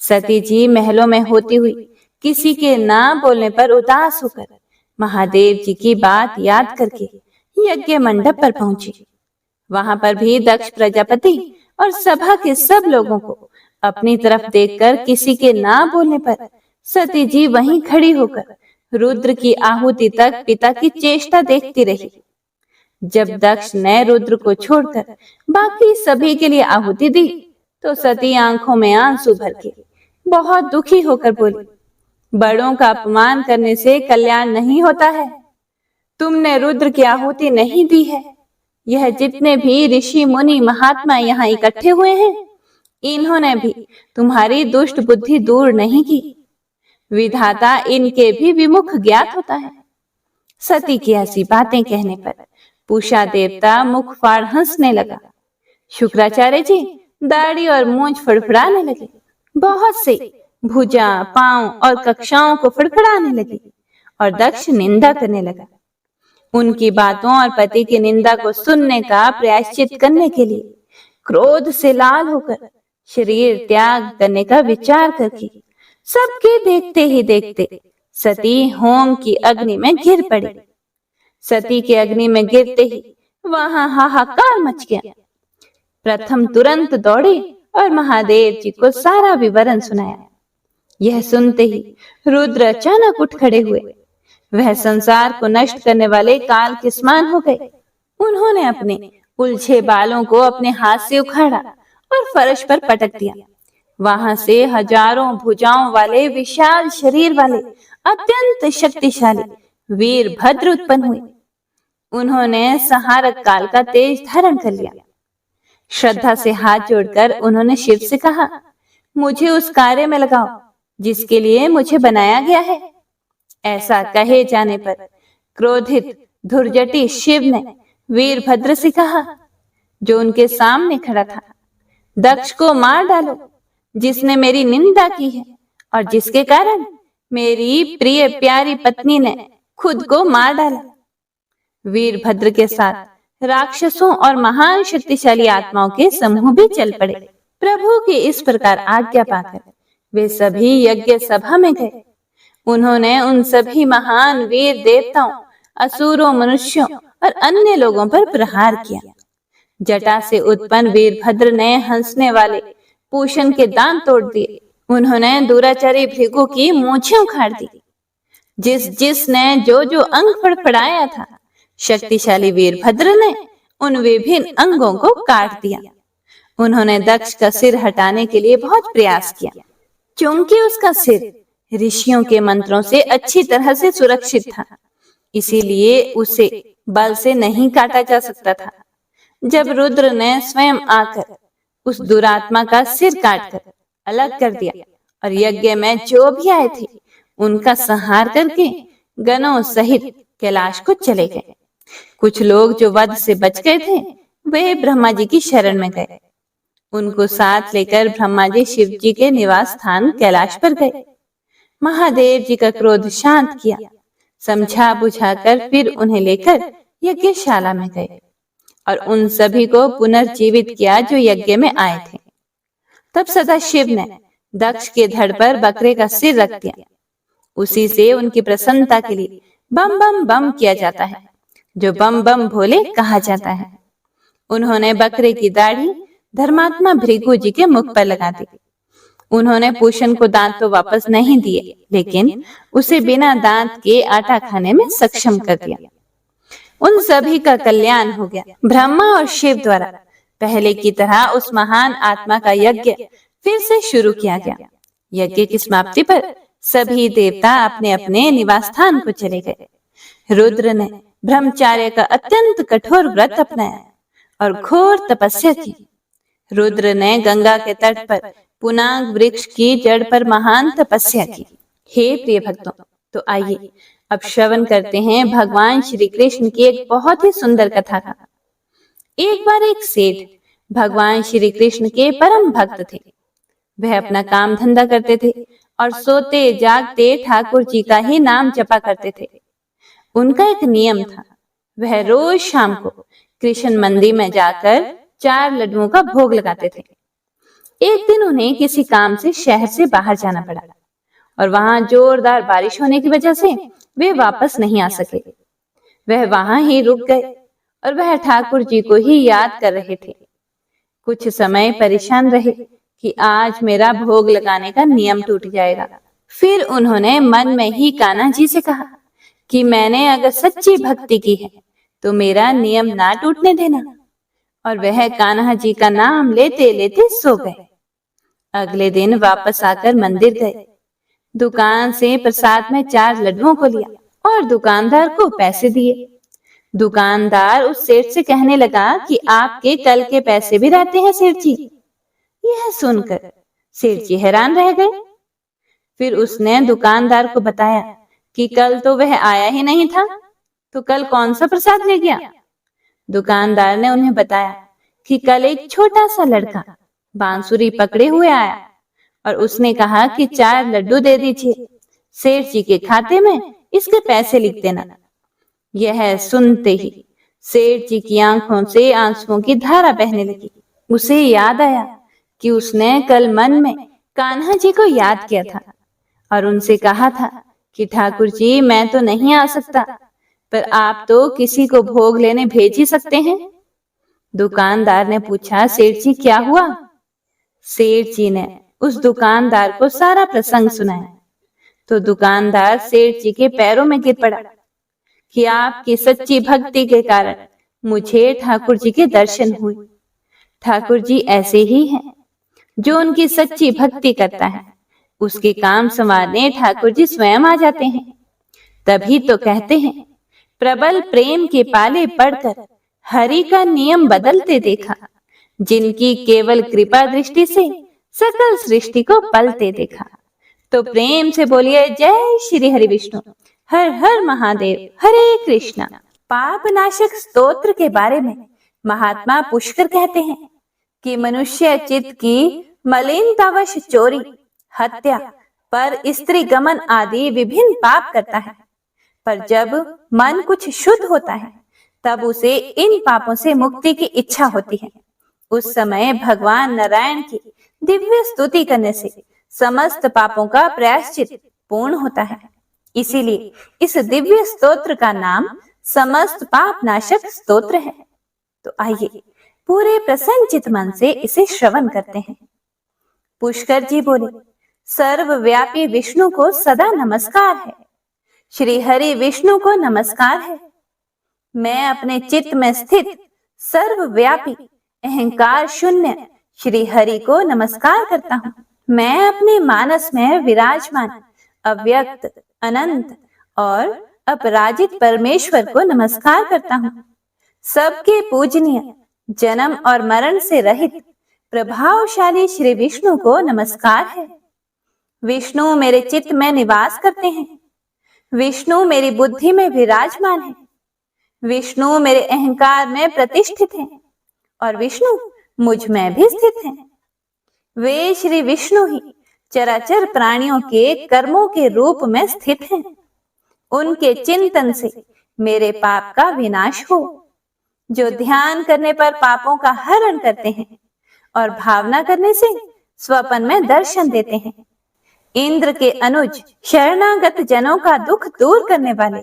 सती जी महलों में होती हुई किसी के ना बोलने पर उदास होकर महादेव जी की बात याद करके यज्ञ मंडप पर पहुंची। वहां पर भी दक्ष प्रजापति और सभा के सब लोगों को अपनी तरफ देखकर किसी के ना बोलने पर सती जी वहीं खड़ी होकर रुद्र की आहुति तक पिता की चेष्टा देखती रही। जब दक्ष ने रुद्र को छोड़कर बाकी सभी के लिए आहुति दी तो सती आंखों में आंसू भर के बहुत दुखी होकर बोली, बड़ों का अपमान करने से कल्याण नहीं होता है। तुमने रुद्र की आहुति नहीं दी है। यह जितने भी ऋषि मुनि महात्मा यहाँ इकट्ठे हुए हैं, इन्होंने भी तुम्हारी दुष्ट बुद्धि दूर नहीं की। विधाता इनके भी विमुख ज्ञात होता है। सती की ऐसी बातें कहने पर पूषा देवता मुख फाड़ हंसने लगा। शुक्राचार्य जी दाढ़ी और मूंछ फड़फड़ाने लगे। बहुत से भुजा, पांव और कक्षाओं को फड़फड़ाने लगे और दक्ष निंदा करने लगा। उनकी बातों और पति की निंदा को सुनने का प्रायश्चित करने के लिए क्रोध से लाल होकर शरीर त्याग करने का विचार करके सबके देखते ही देखते सती होम की अग्नि में गिर पड़ी। सती के अग्नि में गिरते ही वहां हाहाकार मच गया। प्रथम तुरंत दौड़े और महादेव जी को सारा विवरण सुनाया। यह सुनते ही रुद्र अचानक उठ खड़े हुए। वह संसार को नष्ट करने वाले काल के समान हो गए। उन्होंने अपने उलझे बालों को अपने हाथ से उखाड़ा और फर्श पर पटक दिया। वहां से हजारों भुजाओं वाले विशाल शरीर वाले अत्यंत शक्तिशाली वीरभद्र उत्पन्न हुए। उन्होंने संहारक काल का तेज धारण कर लिया। श्रद्धा से हाथ जोड़कर उन्होंने शिव से कहा, मुझे उस कार्य में लगाओ जिसके लिए मुझे बनाया गया है। ऐसा कहे जाने पर क्रोधित धुर्जटी शिव ने वीरभद्र से कहा, जो उनके सामने खड़ा था, दक्ष को मार डालो, जिसने मेरी निंदा की है और जिसके कारण मेरी प्रिय प्यारी पत्नी ने खुद को मार डाला। वीरभद्र के साथ राक्षसों और महान शक्तिशाली आत्माओं के समूह भी चल पड़े। प्रभु की इस प्रकार आज्ञा पाकर वे सभी यज्ञ सभा में गए। उन्होंने उन सभी महान वीर देवताओं, असुरों, मनुष्यों और अन्य लोगों पर प्रहार किया। जटा से उत्पन्न वीरभद्र ने हंसने वाले पूषण के दांत तोड़ दिए। उन्होंने दुराचारी भृगु की मूछें उखाड़ दी। जिसने जो अंग फड़फड़ाया था, शक्तिशाली वीरभद्र ने उन विभिन्न अंगों को काट दिया। उन्होंने दक्ष का सिर हटाने के लिए बहुत प्रयास किया, क्योंकि उसका सिर ऋषियों के मंत्रों से अच्छी तरह से सुरक्षित था, इसीलिए उसे बल से नहीं काटा जा सकता था। जब रुद्र ने स्वयं आकर उस दुरात्मा का सिर काटकर अलग कर दिया और यज्ञ में जो भी आए थे उनका संहार करके गणों सहित कैलाश को चले गए। कुछ लोग जो वध से बच गए थे वे ब्रह्मा जी की शरण में गए। उनको साथ लेकर ब्रह्मा जी शिव जी के निवास स्थान कैलाश पर गए। महादेव जी का क्रोध शांत किया, समझा बुझाकर फिर उन्हें लेकर यज्ञशाला में गए और उन सभी को पुनर्जीवित किया जो यज्ञ में आए थे। तब सदा शिव ने दक्ष के धड़ पर बकरे का सिर रख दिया। उसी से उनकी प्रसन्नता के लिए बम बम बम किया जाता है, जो बम बम भोले कहा जाता है। उन्होंने बकरे की दाढ़ी धर्मात्मा भृगु जी के मुख पर लगा दी। उन्होंने पूषण को दांत तो वापस नहीं दिए, लेकिन उसे बिना दांत के आटा खाने में सक्षम कर दिया। उन सभी का कल्याण हो गया। ब्रह्मा और शिव द्वारा पहले की तरह उस महान आत्मा का यज्ञ फिर से शुरू किया गया। यज्ञ की समाप्ति पर सभी देवता अपने अपने निवास स्थान को चले गए। रुद्र ने ब्रह्मचार्य का अत्यंत कठोर व्रत अपनाया और घोर तपस्या की। रुद्र ने गंगा के तट पर पुनाग वृक्ष की जड़ पर महान तपस्या की। हे प्रिय भक्तों, तो आइए अब श्रवण करते हैं भगवान श्री कृष्ण की एक बहुत ही सुंदर कथा का। एक बार एक सेठ भगवान श्री कृष्ण के परम भक्त थे। वह अपना काम धंधा करते थे और सोते जागते ठाकुर जी का ही नाम जपा करते थे। उनका एक नियम था, वह रोज शाम को कृष्ण मंदिर में जाकर 4 लड्डुओं का भोग लगाते थे। एक दिन उन्हें किसी काम से शहर से बाहर जाना पड़ा और वहां जोरदार बारिश होने की वजह से वे वापस नहीं आ सके। वह वहां ही रुक गए और वह ठाकुर जी को ही याद कर रहे थे। कुछ समय परेशान रहे कि आज मेरा भोग लगाने का नियम टूट जाएगा। फिर उन्होंने मन में ही कान्हा जी से कहा कि मैंने अगर सच्ची भक्ति की है तो मेरा नियम ना टूटने देना। और वह कान्हा जी का नाम लेते लेते सो गए। अगले दिन वापस आकर मंदिर गए। दुकान से प्रसाद में 4 लड्डुओं को लिया और दुकानदार को पैसे दिए। दुकानदार उस सेठ से कहने लगा कि आपके कल के पैसे भी रहते हैं सेठ जी। यह सुनकर सेठ जी हैरान रह गए। फिर उसने दुकानदार को बताया कि कल तो वह आया ही नहीं था, तो कल कौन सा प्रसाद ले गया। दुकानदार ने उन्हें बताया कि कल एक छोटा सा लड़का बांसुरी पकड़े हुए आया और उसने कहा कि 4 लड्डू दे दीजिए, सेठ जी के खाते में इसके पैसे लिख देना। यह सुनते ही सेठ जी की आंखों से आंसुओं की धारा बहने लगी। उसे याद आया कि उसने कल मन में कान्हा जी को याद किया था और उनसे कहा था कि ठाकुर जी मैं तो नहीं आ सकता, पर आप तो किसी को भोग लेने भेज ही सकते हैं। दुकानदार ने पूछा, सेठ जी क्या हुआ? सेठ जी ने उस दुकानदार को सारा प्रसंग सुनाया। तो दुकानदार सेठ जी के पैरों में गिर पड़ा कि आपकी सच्ची भक्ति के कारण मुझे ठाकुर जी के दर्शन हुए। ठाकुर जी ऐसे ही हैं, जो उनकी सच्ची भक्ति करता है उसके काम संवारने ठाकुर जी स्वयं आ जाते हैं। तभी तो कहते हैं, प्रबल प्रेम के पाले पड़कर हरि का नियम बदलते देखा, जिनकी केवल कृपा दृष्टि से सकल सृष्टि को पलते देखा। तो प्रेम से बोलिए, जय श्री हरि विष्णु, हर हर महादेव, हरे कृष्णा। पाप नाशक स्तोत्र के बारे में महात्मा पुष्कर कहते हैं कि मनुष्य चित्त की मलिनतावश चोरी, हत्या, पर स्त्री गमन आदि विभिन्न पाप करता है, पर जब मन कुछ शुद्ध होता है तब उसे इन पापों से मुक्ति की इच्छा होती है। उस समय भगवान नारायण की दिव्य स्तुति करने से समस्त पापों का प्रायश्चित पूर्ण होता है। इसीलिए इस दिव्य स्तोत्र का नाम समस्त पाप नाशक स्तोत्र है। तो आइए पूरे प्रसन्नचित मन से इसे श्रवण करते हैं। पुष्कर जी बोले, सर्वव्यापी विष्णु को सदा नमस्कार है, श्री हरि विष्णु को नमस्कार है। मैं अपने चित्त में स्थित सर्वव्यापी अहंकार शून्य श्री हरि को नमस्कार करता हूँ। मैं अपने मानस में विराजमान अव्यक्त, अनंत और अपराजित परमेश्वर को नमस्कार करता हूँ। सबके पूजनीय, जन्म और मरण से रहित प्रभावशाली श्री विष्णु को नमस्कार है। विष्णु मेरे चित्त में निवास करते हैं, विष्णु मेरी बुद्धि में विराजमान है, विष्णु मेरे अहंकार में प्रतिष्ठित हैं और विष्णु मुझ में भी स्थित हैं। वे श्री विष्णु ही चराचर प्राणियों के कर्मों के रूप में स्थित हैं। उनके चिंतन से मेरे पाप का विनाश हो। जो ध्यान करने पर पापों का हरण करते हैं और भावना करने से स्वप्न में दर्शन देते हैं। इंद्र के अनुज शरणागत जनों का दुख दूर करने वाले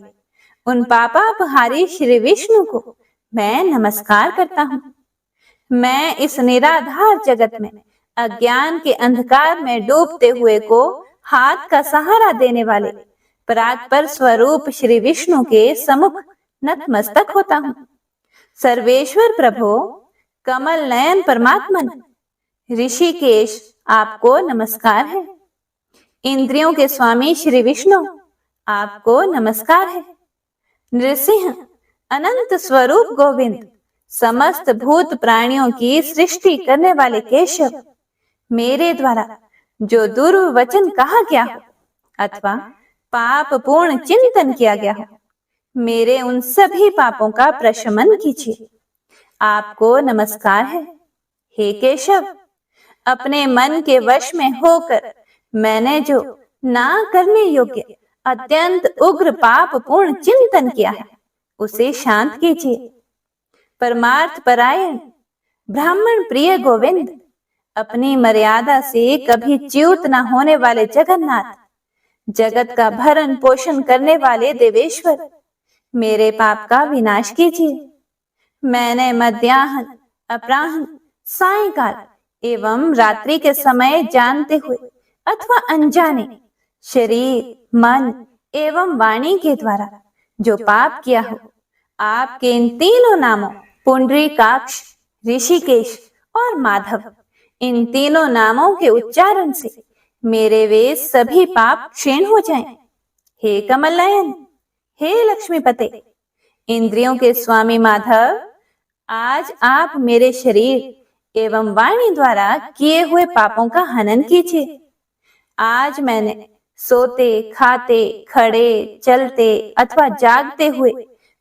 उन पापापहारी श्री विष्णु को मैं नमस्कार करता हूँ। मैं इस निराधार जगत में अज्ञान के अंधकार में डूबते हुए को हाथ का सहारा देने वाले परात्पर स्वरूप श्री विष्णु के सम्मुख नतमस्तक होता हूँ। सर्वेश्वर प्रभो, कमल नयन परमात्मन, ऋषिकेश आपको नमस्कार है। इंद्रियों के स्वामी श्री विष्णु आपको नमस्कार है। नृसिंह, अनंत स्वरूप गोविंद, समस्त भूत प्राणियों की सृष्टि करने वाले केशव, मेरे द्वारा जो दुर्वचन कहा गया हो अथवा पाप पूर्ण चिंतन किया गया हो, मेरे उन सभी पापों का प्रशमन कीजिए। आपको नमस्कार है। हे केशव, अपने मन के वश में होकर मैंने जो ना करने योग्य अत्यंत उग्र पाप पूर्ण चिंतन किया है उसे शांत कीजिए। परमार्थ परायण ब्राह्मण प्रिय गोविंद, अपनी मर्यादा से कभी च्युत न होने वाले जगन्नाथ, जगत का भरण पोषण करने वाले देवेश्वर, मेरे पाप का विनाश कीजिए। मैंने मध्याह्न, अपराह्न, सायंकाल एवं रात्रि के समय जानते हुए अथवा अनजाने शरीर, मन एवं वाणी के द्वारा जो पाप किया हो, आपके इन तीनों नामों पुंडरीकाक्ष, ऋषिकेश और माधव, इन तीनों नामों के उच्चारण से मेरे वे सभी पाप क्षीण हो जाएं। हे कमल नयन, हे लक्ष्मीपते, इंद्रियों के स्वामी माधव, आज आप मेरे शरीर एवं वाणी द्वारा किए हुए पापों का हनन कीजिए। आज मैंने सोते, खाते, खड़े, चलते अथवा जागते हुए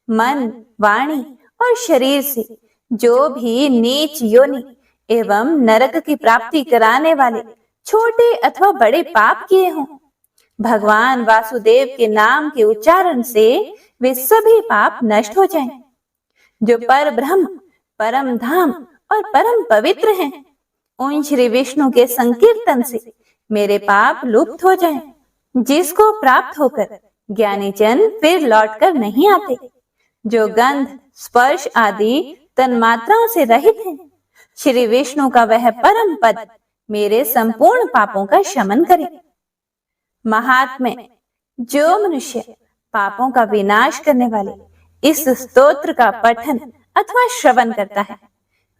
मन, वाणी और शरीर से जो भी नीच योनि एवं नरक की प्राप्ति कराने वाले छोटे अथवा बड़े पाप किए हों, भगवान वासुदेव के नाम के उच्चारण से वे सभी पाप नष्ट हो जाएं। जो पर ब्रह्म, परम धाम और परम पवित्र हैं, उन श्री विष्णु के संकीर्तन से मेरे पाप लुप्त हो जाएं, जिसको प्राप्त होकर ज्ञानी जन फिर लौटकर नहीं आते। जो गंध, स्पर्श आदि तन्मात्राओं से रहित हैं। श्री विष्णु का वह परम पद मेरे संपूर्ण पापों का शमन करे। महात्म्य, जो मनुष्य पापों का विनाश करने वाले इस स्तोत्र का पठन अथवा श्रवण करता है,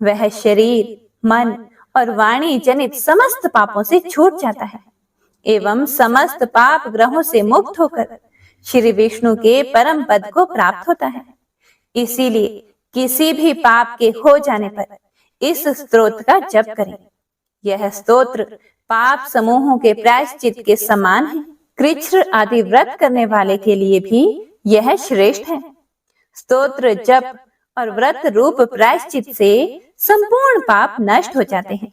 वह शरीर, मन और वाणी जनित समस्त पापों से छूट जाता है एवं समस्त पाप ग्रहों से मुक्त होकर श्री विष्णु के परम पद को प्राप्त होता है। इसीलिए किसी भी पाप के हो जाने पर इस स्तोत्र का जप करें। यह स्तोत्र पाप समूहों के प्रायश्चित के समान है। कृच्छ्र आदि व्रत करने वाले के लिए भी यह श्रेष्ठ है। स्तोत्र जप और व्रत रूप प्रायश्चित से संपूर्ण पाप नष्ट हो जाते हैं।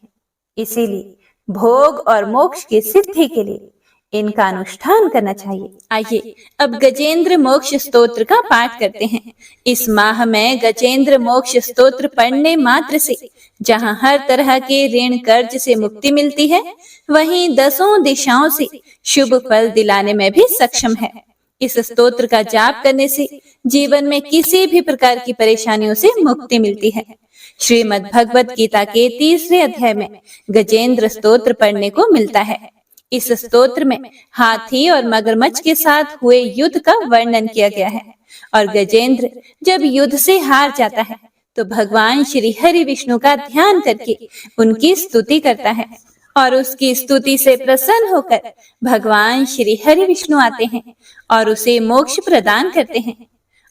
इसीलिए भोग और मोक्ष की सिद्धि के लिए इनका अनुष्ठान करना चाहिए। आइए अब गजेंद्र मोक्ष स्तोत्र का पाठ करते हैं। इस माह में गजेंद्र मोक्ष स्तोत्र पढ़ने मात्र से जहां हर तरह के ऋण कर्ज से मुक्ति मिलती है, वहीं 10 दिशाओं से शुभ फल दिलाने में भी सक्षम है। इस स्तोत्र का जाप करने से जीवन में किसी भी प्रकार की परेशानियों से मुक्ति मिलती है। श्रीमद् भगवत गीता के 3रे अध्याय में गजेंद्र स्तोत्र पढ़ने को मिलता है। इस स्तोत्र में हाथी और मगरमच्छ के साथ हुए युद्ध का वर्णन किया गया है और गजेंद्र जब युद्ध से हार जाता है तो भगवान श्री हरि विष्णु का ध्यान करके उनकी स्तुति करता है और उसकी स्तुति से प्रसन्न होकर भगवान श्री हरि विष्णु आते हैं और उसे मोक्ष प्रदान करते हैं।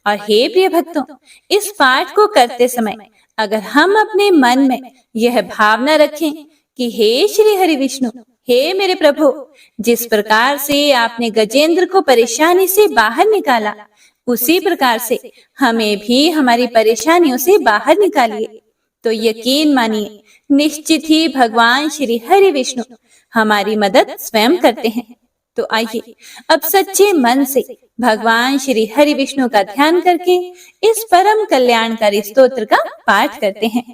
और हे प्रिय भक्तों, इस पाठ को करते समय अगर हम अपने मन में यह भावना रखें कि हे श्री हरि विष्णु, हे मेरे प्रभु, जिस प्रकार से आपने गजेंद्र को परेशानी से बाहर निकाला, उसी प्रकार से हमें भी हमारी परेशानियों से बाहर निकालिए, तो यकीन मानिए निश्चित ही भगवान श्री हरि विष्णु हमारी मदद स्वयं करते हैं। तो आइए अब सच्चे मन से भगवान श्री हरि विष्णु का ध्यान करके इस परम कल्याणकारी स्तोत्र का पाठ करते हैं।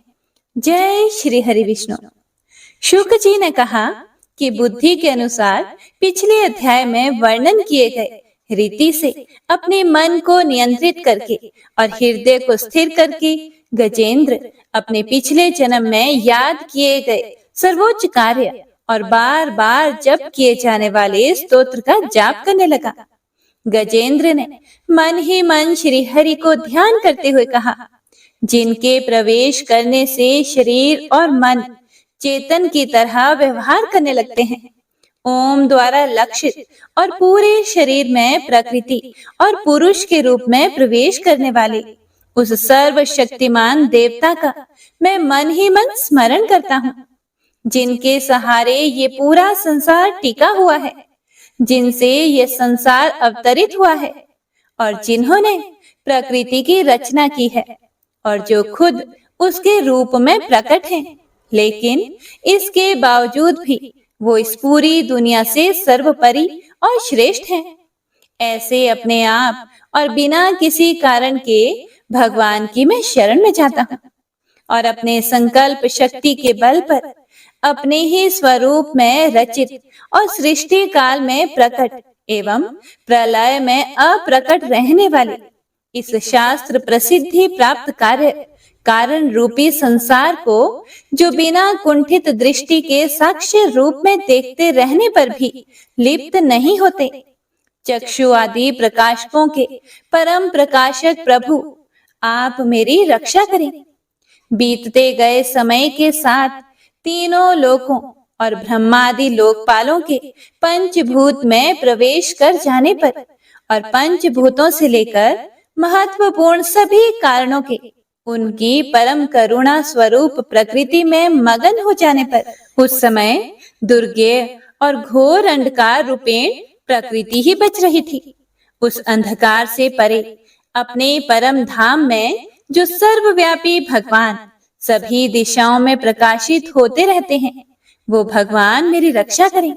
जय श्री हरि विष्णु। शुक जी ने कहा कि बुद्धि के अनुसार पिछले अध्याय में वर्णन किए गए रीति से अपने मन को नियंत्रित करके और हृदय को स्थिर करके गजेंद्र अपने पिछले जन्म में याद किए गए सर्वोच्च कार्य और बार बार जप किए जाने वाले स्तोत्र का जाप करने लगा। गजेंद्र ने मन ही मन श्री हरि को ध्यान करते हुए कहा, जिनके प्रवेश करने से शरीर और मन चेतन की तरह व्यवहार करने लगते हैं, ओम द्वारा लक्षित और पूरे शरीर में प्रकृति और पुरुष के रूप में प्रवेश करने वाले उस सर्वशक्तिमान देवता का मैं मन ही मन स्मरण करता हूँ, जिनके सहारे ये पूरा संसार टिका हुआ है, जिनसे ये संसार अवतरित हुआ है और जिन्होंने प्रकृति की रचना की है और जो खुद उसके रूप में प्रकट हैं, लेकिन इसके बावजूद भी वो इस पूरी दुनिया से सर्वोपरि और श्रेष्ठ हैं। ऐसे अपने आप और बिना किसी कारण के भगवान की मैं शरण में जाता हूँ और अपने संकल्प शक्ति के बल पर अपने ही स्वरूप में रचित और सृष्टि काल में प्रकट एवं प्रलय में अप्रकट रहने वाले इस शास्त्र प्रसिद्धि प्राप्त कार्य कारण रूपी संसार को, जो बिना कुंठित दृष्टि के साक्ष्य रूप में देखते रहने पर भी लिप्त नहीं होते, चक्षु आदि प्रकाशकों के परम प्रकाशक प्रभु, आप मेरी रक्षा करें। बीतते गए समय के साथ तीनों लोकों और ब्रह्मादि लोकपालों के पंचभूत में प्रवेश कर जाने पर और पंचभूतों से लेकर महत्वपूर्ण सभी कारणों के उनकी परम करुणा स्वरूप प्रकृति में मगन हो जाने पर उस समय दुर्गेय और घोर अंधकार रूपेण प्रकृति ही बच रही थी। उस अंधकार से परे अपने परम धाम में जो सर्वव्यापी भगवान सभी दिशाओं में प्रकाशित होते रहते हैं, वो भगवान मेरी रक्षा करें।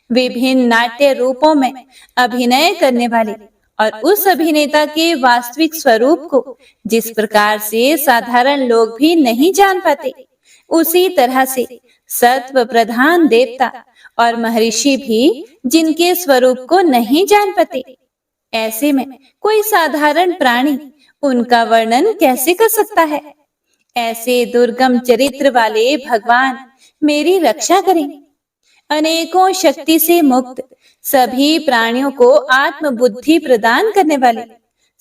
विभिन्न नाट्य रूपों में अभिनय करने वाले और उस अभिनेता के वास्तविक स्वरूप को जिस प्रकार से साधारण लोग भी नहीं जान पाते, उसी तरह से सत्व प्रधान देवता और महर्षि भी जिनके स्वरूप को नहीं जान पाते, ऐसे में कोई साधारण प्राणी उनका वर्णन कैसे कर सकता है। ऐसे दुर्गम चरित्र वाले भगवान मेरी रक्षा करें। अनेकों शक्ति से मुक्त, सभी प्राणियों को आत्म बुद्धि प्रदान करने वाले,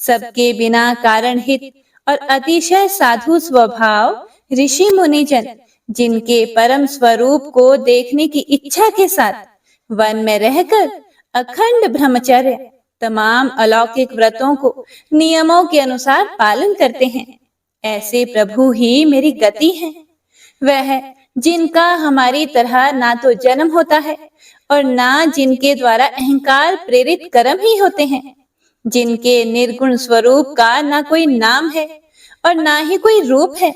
सबके बिना कारण हित और अतिशय साधु स्वभाव ऋषि मुनिजन, जिनके परम स्वरूप को देखने की इच्छा के साथ वन में रहकर अखंड ब्रह्मचर्य तमाम अलौकिक व्रतों को नियमों के अनुसार पालन करते हैं, ऐसे प्रभु ही मेरी गति हैं। वह जिनका हमारी तरह ना तो जन्म होता है और ना जिनके द्वारा अहंकार प्रेरित कर्म ही होते हैं, जिनके निर्गुण स्वरूप का ना कोई नाम है और ना ही कोई रूप है,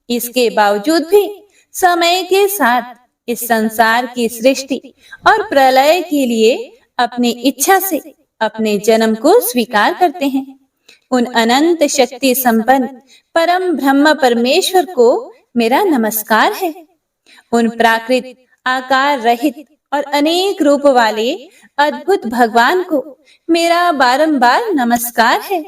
इसके बावजूद भी समय के साथ इस संसार की सृष्टि और प्रलय के लिए अपनी इच्छा से अपने जन्म को स्वीकार करते हैं। उन अनंत शक्ति संपन्न परम ब्रह्म परमेश्वर को मेरा नमस्कार है। उन प्राकृत आकार रहित और अनेक रूप वाले अद्भुत भगवान को मेरा बारंबार नमस्कार है।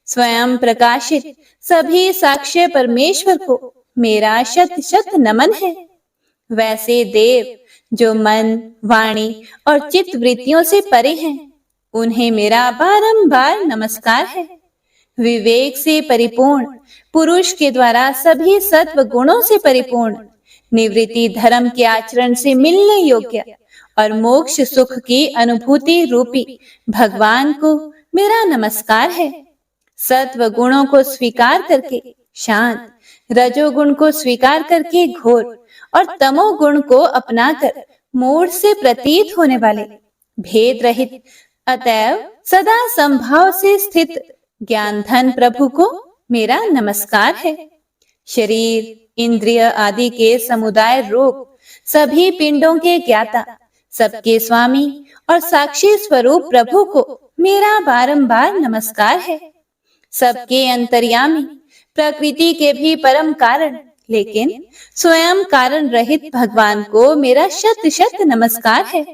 स्वयं प्रकाशित सभी साक्ष्य परमेश्वर को मेरा शत शत नमन है। वैसे देव जो मन, वाणी और चित्त वृत्तियों से परे हैं, उन्हें मेरा बारंबार नमस्कार है। विवेक से परिपूर्ण पुरुष के द्वारा सभी सत्व गुणों से परिपूर्ण, निवृत्ति धर्म के आचरण से मिलने योग्य और मोक्ष सुख की अनुभूति रूपी भगवान को मेरा नमस्कार है। सत्व गुणों को स्वीकार करके शांत, रजोगुण को स्वीकार करके घोर और तमोगुण को अपनाकर मूढ़ से प्रतीत होने वाले, भेद रहित अतएव सदा संभाव से स्थित ज्ञान धन प्रभु को मेरा नमस्कार है। शरीर, इंद्रिय आदि के समुदाय रूप सभी पिंडों के ज्ञाता, सबके स्वामी और साक्षी स्वरूप प्रभु को मेरा बारंबार नमस्कार है। सबके अंतर्यामी, प्रकृति के भी परम कारण लेकिन स्वयं कारण रहित भगवान को मेरा शत शत नमस्कार है।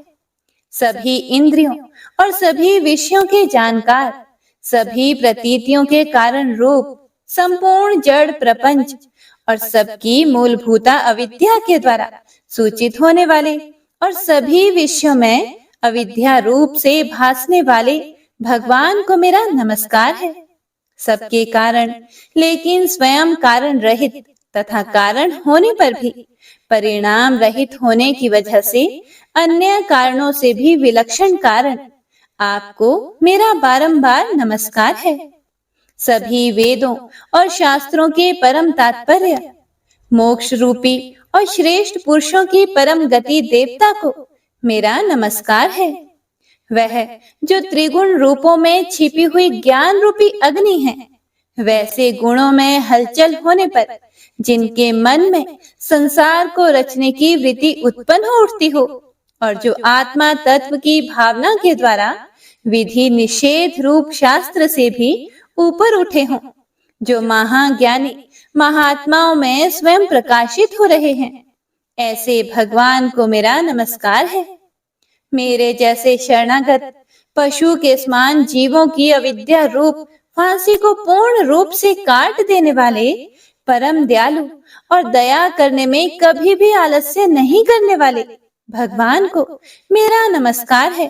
सभी इंद्रियों और सभी विषयों के जानकार, सभी प्रतीतियों के कारण रूप संपूर्ण जड़ प्रपंच और सबकी मूलभूता अविद्या के द्वारा सूचित होने वाले और सभी विषयों में अविद्या रूप से भासने वाले भगवान को मेरा नमस्कार है। सबके कारण लेकिन स्वयं कारण रहित तथा कारण होने पर भी परिणाम रहित होने की वजह से अन्य कारणों से भी विलक्षण कारण आपको मेरा बारंबार नमस्कार है। सभी वेदों और शास्त्रों के परम तात्पर्य, मोक्ष रूपी और श्रेष्ठ पुरुषों की परम गति देवता को मेरा नमस्कार है। वह जो त्रिगुण रूपों में छिपी हुई ज्ञान रूपी अग्नि है, वैसे गुणों में हलचल होने पर जिनके मन में संसार को रचने की वृत्ति उत्पन्न हो उठती हो और जो आत्मा तत्व की भावना के द्वारा विधि निषेध रूप शास्त्र से भी ऊपर उठे हों, जो महाज्ञानी महात्माओं में स्वयं प्रकाशित हो रहे हैं, ऐसे भगवान को मेरा नमस्कार है। मेरे जैसे शरणागत पशु के समान जीवों की अविद्या रूप फांसी को पूर्ण रूप से काट देने वाले परम दयालु और दया करने में कभी भी आलस्य नहीं करने वाले भगवान को मेरा नमस्कार है।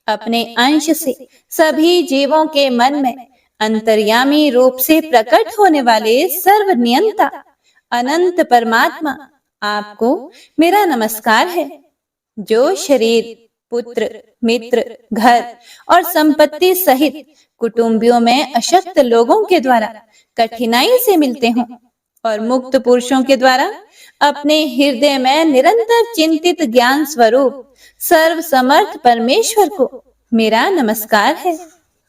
अपने अंश से सभी जीवों के मन में अंतर्यामी रूप से प्रकट होने वाले सर्वनियंता अनंत परमात्मा आपको मेरा नमस्कार है। जो शरीर, पुत्र, मित्र, घर और संपत्ति सहित कुटुंबियों में अशक्त लोगों के द्वारा कठिनाई से मिलते हों और मुक्त पुरुषों के द्वारा अपने हृदय में निरंतर चिंतित ज्ञान स्वरूप सर्व समर्थ परमेश्वर को मेरा नमस्कार है।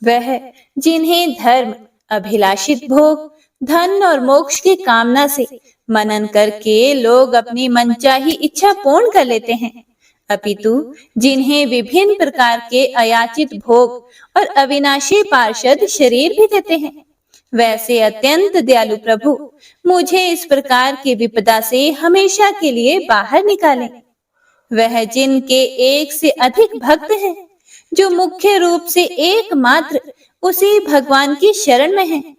वह जिन्हें धर्म, अभिलाषित भोग, धन और मोक्ष की कामना से मनन करके लोग अपनी मनचाही इच्छा पूर्ण कर लेते हैं, अपितु जिन्हें विभिन्न प्रकार के अयाचित भोग और अविनाशी पार्षद शरीर भी देते हैं, वैसे अत्यंत दयालु प्रभु मुझे इस प्रकार की विपदा से हमेशा के लिए बाहर निकालें। वह जिनके एक से अधिक भक्त हैं, जो मुख्य रूप से एकमात्र उसी भगवान की शरण में हैं,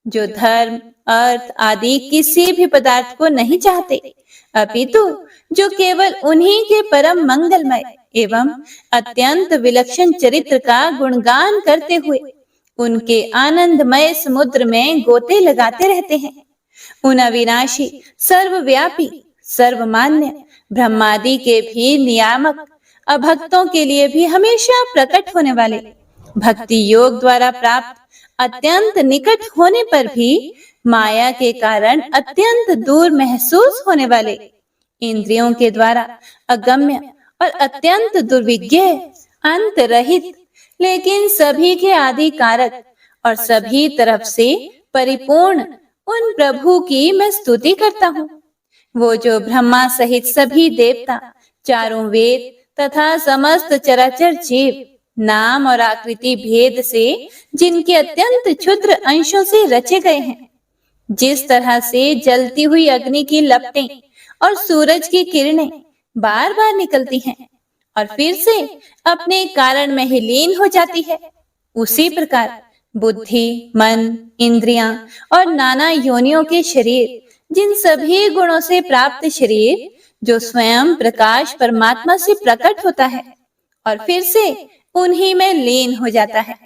जो धर्म, अर्थ आदि किसी भी पदार्थ को नहीं चाहते, अपितु जो केवल उन्हीं के परम मंगलमय एवं अत्यंत विलक्षण चरित्र का गुणगान करते हुए उनके आनंदमय समुद्र में गोते लगाते रहते हैं। उन अविनाशी, सर्वव्यापी, सर्वमान्य ब्रह्मादि के भी नियामक, अभक्तों के लिए भी हमेशा प्रकट होने वाले, भक्ति योग द्वारा प्राप्त अत्यंत निकट होने पर भी माया के कारण अत्यंत दूर महसूस होने वाले, इंद्रियों के द्वारा अगम्य और अत्यंत दुर्विज्ञ, अंत रहित, लेकिन सभी के आदि कारक और सभी तरफ से परिपूर्ण उन प्रभु की मैं स्तुति करता हूँ। वो जो ब्रह्मा सहित सभी देवता, चारों वेद तथा समस्त चराचर जीव नाम और आकृति भेद से जिनके अत्यंत क्षुद्र अंशों से रचे गए हैं, जिस तरह से जलती हुई अग्नि की लपटें और सूरज की किरणें बार बार निकलती हैं और फिर से अपने कारण में ही लीन हो जाती है, उसी प्रकार बुद्धि, मन, इंद्रियां और नाना योनियों के शरीर, जिन सभी गुणों से प्राप्त शरीर जो स्वयं प्रकाश परमात्मा से प्रकट होता है और फिर से उन्हीं में लीन हो जाता है,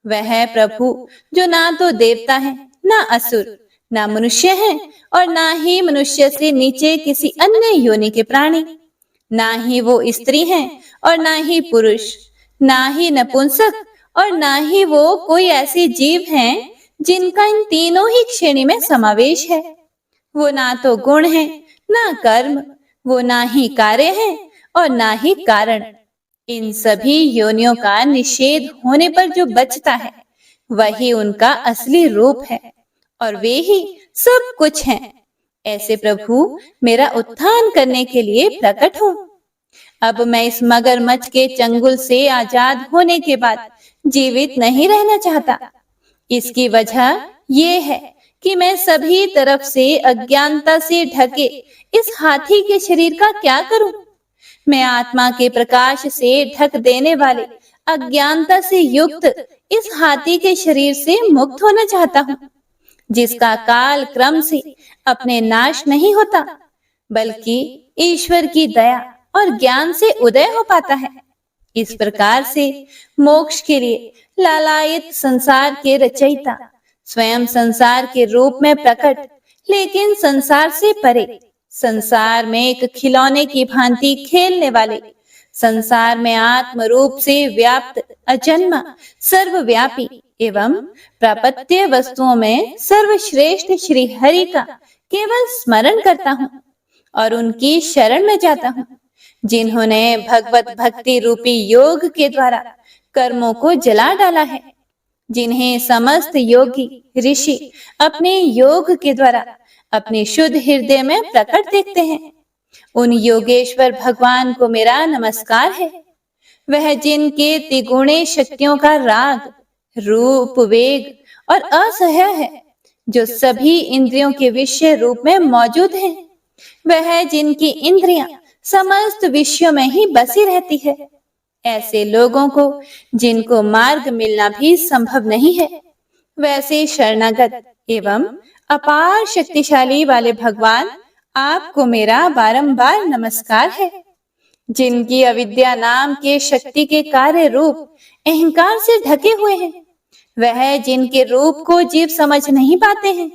वह प्रभु जो ना तो देवता है, ना असुर, ना मनुष्य है और ना ही मनुष्य से नीचे किसी अन्य योनि के प्राणी, ना ही वो स्त्री हैं और ना ही पुरुष, ना ही नपुंसक और ना ही वो कोई ऐसे जीव हैं जिनका इन तीनों ही श्रेणी में समावेश है। वो ना तो गुण है, ना कर्म, वो ना ही कार्य है और ना ही कारण। इन सभी योनियों का निषेध होने पर जो बचता है वही उनका असली रूप है और वे ही सब कुछ हैं। ऐसे प्रभु मेरा उत्थान करने के लिए प्रकट हो। अब मैं इस मगरमच्छ के चंगुल से आजाद होने के बाद जीवित नहीं रहना चाहता। इसकी वजह ये है कि मैं सभी तरफ से अज्ञानता से ढके इस हाथी के शरीर का क्या करूं? मैं आत्मा के प्रकाश से ढक देने वाले अज्ञानता से युक्त इस हाथी के शरीर से मुक्त होना चाहता हूँ, जिसका काल क्रम से अपने नाश नहीं होता, बल्कि ईश्वर की दया और ज्ञान से उदय हो पाता है। इस प्रकार से मोक्ष के लिए लालायित संसार के रचयिता स्वयं संसार के रूप में प्रकट, लेकिन संसार से परे, संसार में एक खिलौने की भांति खेलने वाले, संसार में आत्म रूप से व्याप्त अजन्मा, सर्वव्यापी एवं प्रापत्य वस्तुओं में सर्वश्रेष्ठ श्री हरि का केवल स्मरण करता हूँ और उनकी शरण में जाता हूँ, जिन्होंने भगवत भक्ति रूपी योग के द्वारा कर्मों को जला डाला है, जिन्हें समस्त योगी ऋषि अपने योग के द्वारा अपने शुद्ध हृदय में प्रकट देखते हैं। उन योगेश्वर भगवान को मेरा नमस्कार है। वह जिनके तिगुणे शक्तियों का राग, रूप, वेग और असह्य है, जो सभी इंद्रियों के विषय रूप में मौजूद हैं। वह जिनकी इंद्रियां समस्त विषयों में ही बसी रहती है। ऐसे लोगों को जिनको मार्ग मिलना भी संभव नहीं है, वैसे शरणागत एवं अपार शक्तिशाली वाले भगवान आपको मेरा बारंबार नमस्कार है। जिनकी अविद्या नाम के शक्ति के कार्य रूप अहंकार से ढके हुए हैं, वह जिनके रूप को जीव समझ नहीं पाते हैं,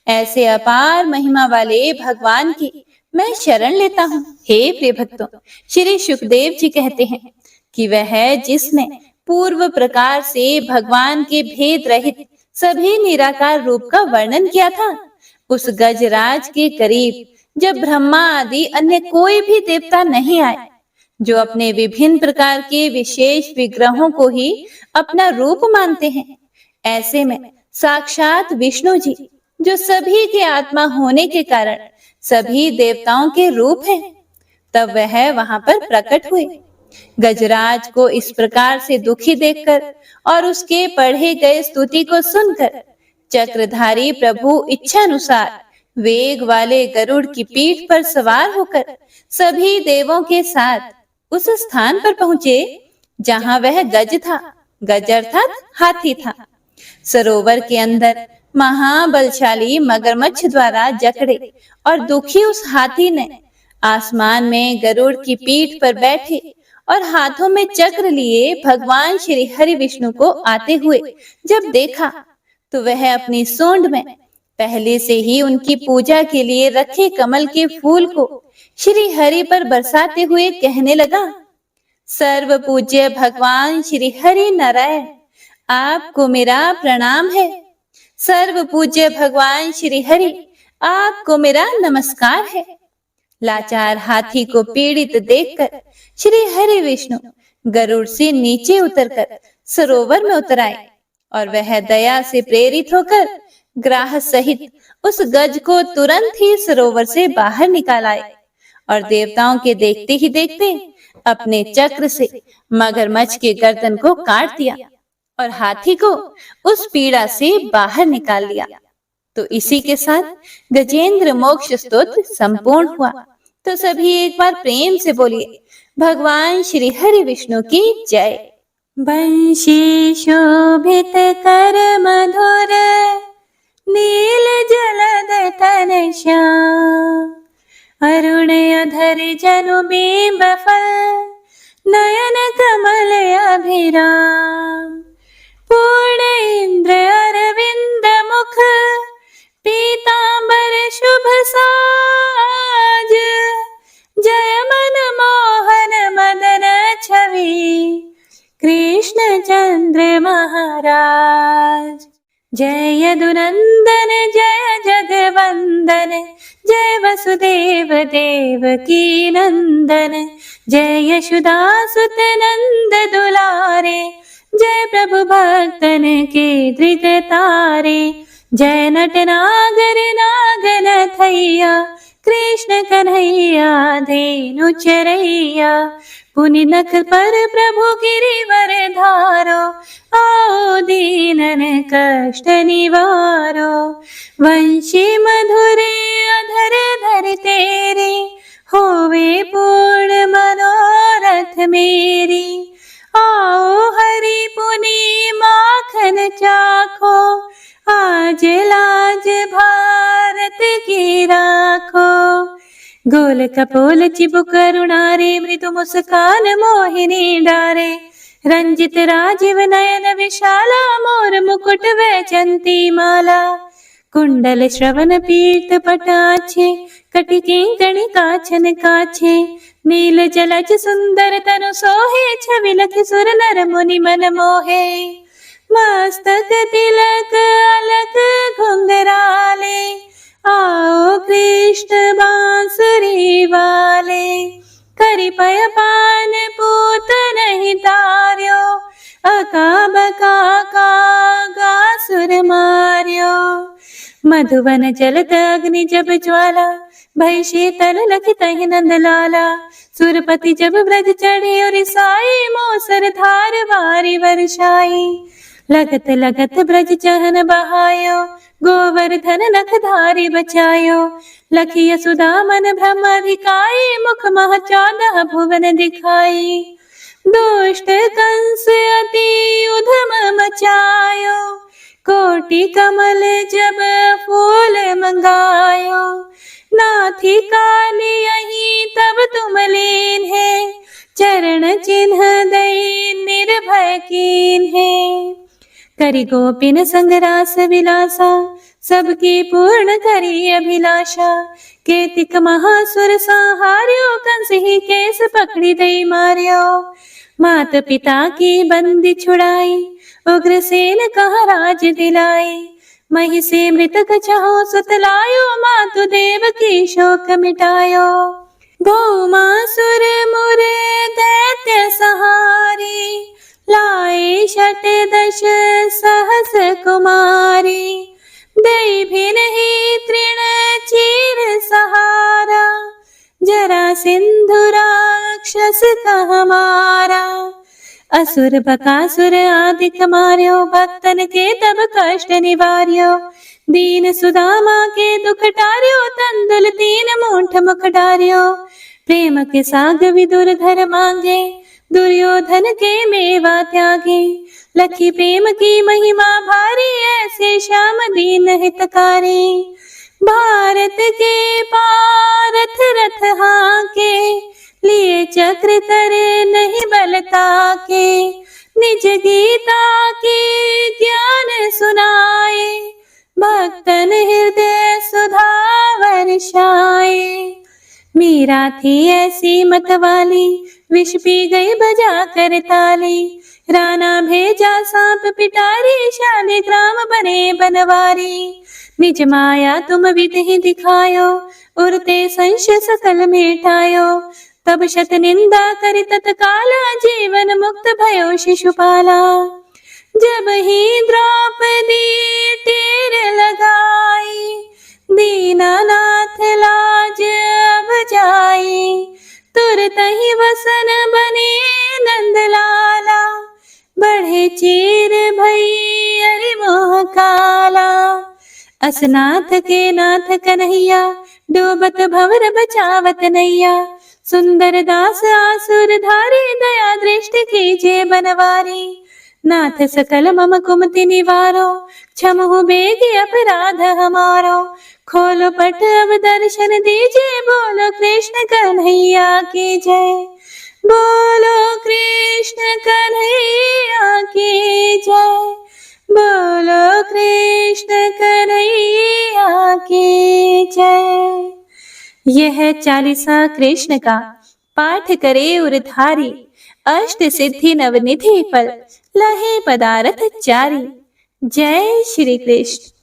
ऐसे अपार महिमा वाले भगवान की मैं शरण लेता हूँ। हे प्रिय भक्तों, श्री सुखदेव जी कहते हैं कि वह जिसने पूर्व प्रकार से भगवान के भेद रहित सभी निराकार रूप का वर्णन किया था, उस गजराज के करीब जब ब्रह्मा आदि अन्य कोई भी देवता नहीं आए, जो अपने विभिन्न प्रकार के विशेष विग्रहों को ही अपना रूप मानते हैं, ऐसे में साक्षात विष्णु जी, जो सभी के आत्मा होने के कारण सभी देवताओं के रूप हैं, तब वह वहां पर प्रकट हुए। गजराज को इस प्रकार से दुखी देखकर और उसके पढ़े गए स्तुति को सुनकर चक्रधारी प्रभु इच्छानुसार वेग वाले गरुड़ की पीठ पर सवार होकर सभी देवों के साथ उस स्थान पर पहुंचे जहां वह गज था। गज अर्थात हाथी था। सरोवर के अंदर महाबलशाली मगरमच्छ द्वारा जकड़े और दुखी उस हाथी ने आसमान में गरुड़ की पीठ पर बैठे और हाथों में चक्र लिए भगवान श्री हरि विष्णु को आते हुए जब देखा, तो वह अपनी सूंड में पहले से ही उनकी पूजा के लिए रखे कमल के फूल को श्री हरि पर बरसाते हुए कहने लगा, सर्व पूज्य भगवान श्री हरि नारायण, आपको मेरा प्रणाम है। सर्व पूज्य भगवान श्री हरि, आपको मेरा नमस्कार है। लाचार हाथी को पीड़ित देखकर श्री हरि विष्णु गरुड़ से नीचे उतरकर सरोवर में उतर आए और वह दया से प्रेरित होकर ग्राह सहित उस गज को तुरंत ही सरोवर से बाहर निकाल आए और देवताओं के देखते ही देखते अपने चक्र से मगरमच्छ के गर्दन को काट दिया और हाथी को उस पीड़ा से बाहर निकाल लिया। तो इसी के साथ गजेंद्र मोक्ष स्तोत्र संपूर्ण हुआ। तो सभी एक बार प्रेम से बोलिए, भगवान श्री हरि विष्णु की जय। बंशी शोभित कर मधुर नील जलद तन श्याम, अरुण अधर जनु बिंब फल नयन कमल अभिराम, पूर्ण इंद्र अरविंद मुख पीतांबर शुभ साज, जय मन मोहन मदन छवि कृष्ण चंद्र महाराज। जय यदुनंदन जय जगवंदन, जय वसुदेव देवकी नंदन, जय यशोदासुत नंद दुलारे, जय प्रभु भक्तन के दृग तारे, जय नट नागर नागन थैया कृष्ण कन्हैया धेनु चरैया, पुनि नख पर प्रभु गिरिवर धारो, आओ दीनन कष्ट निवारो, वंशी मधुरे अधर धर तेरे, होवे पूर्ण मनोरथ मेरी, आओ हरि पुनि माखन चाखो, आज लाज भारत की राखो, गोल कपोल चिबुक करुणारे, मृदु मुस्कान मोहिनी डारे, रंजित राजीव नयन विशाला, मोर मुकुट वैजंती माला, कुंडल श्रवण पीत पटाछे, कटि किंकणी काछन काछे, नील जलज सुंदर तनु सोहे, छवि लख सुर नर मुनि मन मोहे, मस्तक तिलक अलक घुंघराले, आओ कृष्ण बांसुरी वाले, करि पय पान पूत नहीं तार्यो, अका बका का सुर मार्यो, मधुवन जलत अग्नि जब ज्वाला, भय शीतल लखि तहि नंद लाला, सुरपति जब ब्रज चढ़े और साई, मोसर धार वारी वर्षाई, लगत लगत ब्रज चहन बहायो, गोवर्धन नख धारी बचायो, लखी यशोदा मन ब्रह्म अधिकाई, मुख मह 14 भुवन दिखाई, दुष्ट कंस अति उधम मचायो, कोटि कमल जब फूल मंगायो, नाथी काली यही तब तुम लीन है, चरण चिन्ह दई निर्भय कीन है, करि गोपिन संग रास विलासा, सबकी पूर्ण करी अभिलाषा, केतिक महासुर संहार्यो, कंस ही केस पकड़ी दई मार्यो, मात पिता की बंदी छुड़ाई, उग्रसेन कहा राज दिलाई, मही से मृतक चाहो सुतलायो, मातु देव की शोक मिटायो, भौमासुर मुरे दैत्य सहारी, लाए शत दश सहस कुमारी, दई भी नहीं तृण चीर सहारा, जरा सिंधु राक्षस कह मारा, असुर बकासुर आदिक मार्यो, भक्तन के तब कष्ट निवार्यो, दीन सुदामा के दुख टार्यो, तंदुल 3 मूठ मुख डार्यो, प्रेम के साग विदुर घर मांगे, दुर्योधन के मेवा त्यागे, लखी प्रेम की महिमा भारी, ऐसे श्याम दीन हितकारी। भारत के पारथ रथ हाके, लिए चक्र करे नहीं बलता के। निज गीता के ज्ञान सुनाए, भक्तन हृदय सुधा वर्षाए। मीरा थी ऐसी मतवाली, विष पी गई बजा कर ताली। राणा भेजा सांप पिटारी, शालिग्राम बने बनवारी। निज माया तुम विधि दिखायो, उरते संश सकल मिटायो। तब शत निंदा करि तत्काला, जीवन मुक्त भयो शिशुपाला। जब ही द्रौपदी टेर लगाई, दीनानाथ लाज अब जाई। तुरत ही वसन बने नंदलाला, बढ़े चीर भई अरि मोह काला। असनाथ के नाथ कन्हैया, डूबत भंवर बचावत नैया। सुंदर दास आसुर धारी, दया दृष्टि कीजे बनवारी। नाथ सकल मम कुमति निवारो, क्षमहु बेगी अपराध हमारो। खोलो पट अब दर्शन दीजिए, बोलो कृष्ण कन्हैया की जय। बोलो कृष्ण कन्हैया की जय। बोलो कृष्ण कन्हैया की जय। यह चालीसा कृष्ण का पाठ करे उरधारी, अष्ट सिद्धि नवनिधि फल लहे पदारथ चारी। जय श्री कृष्ण।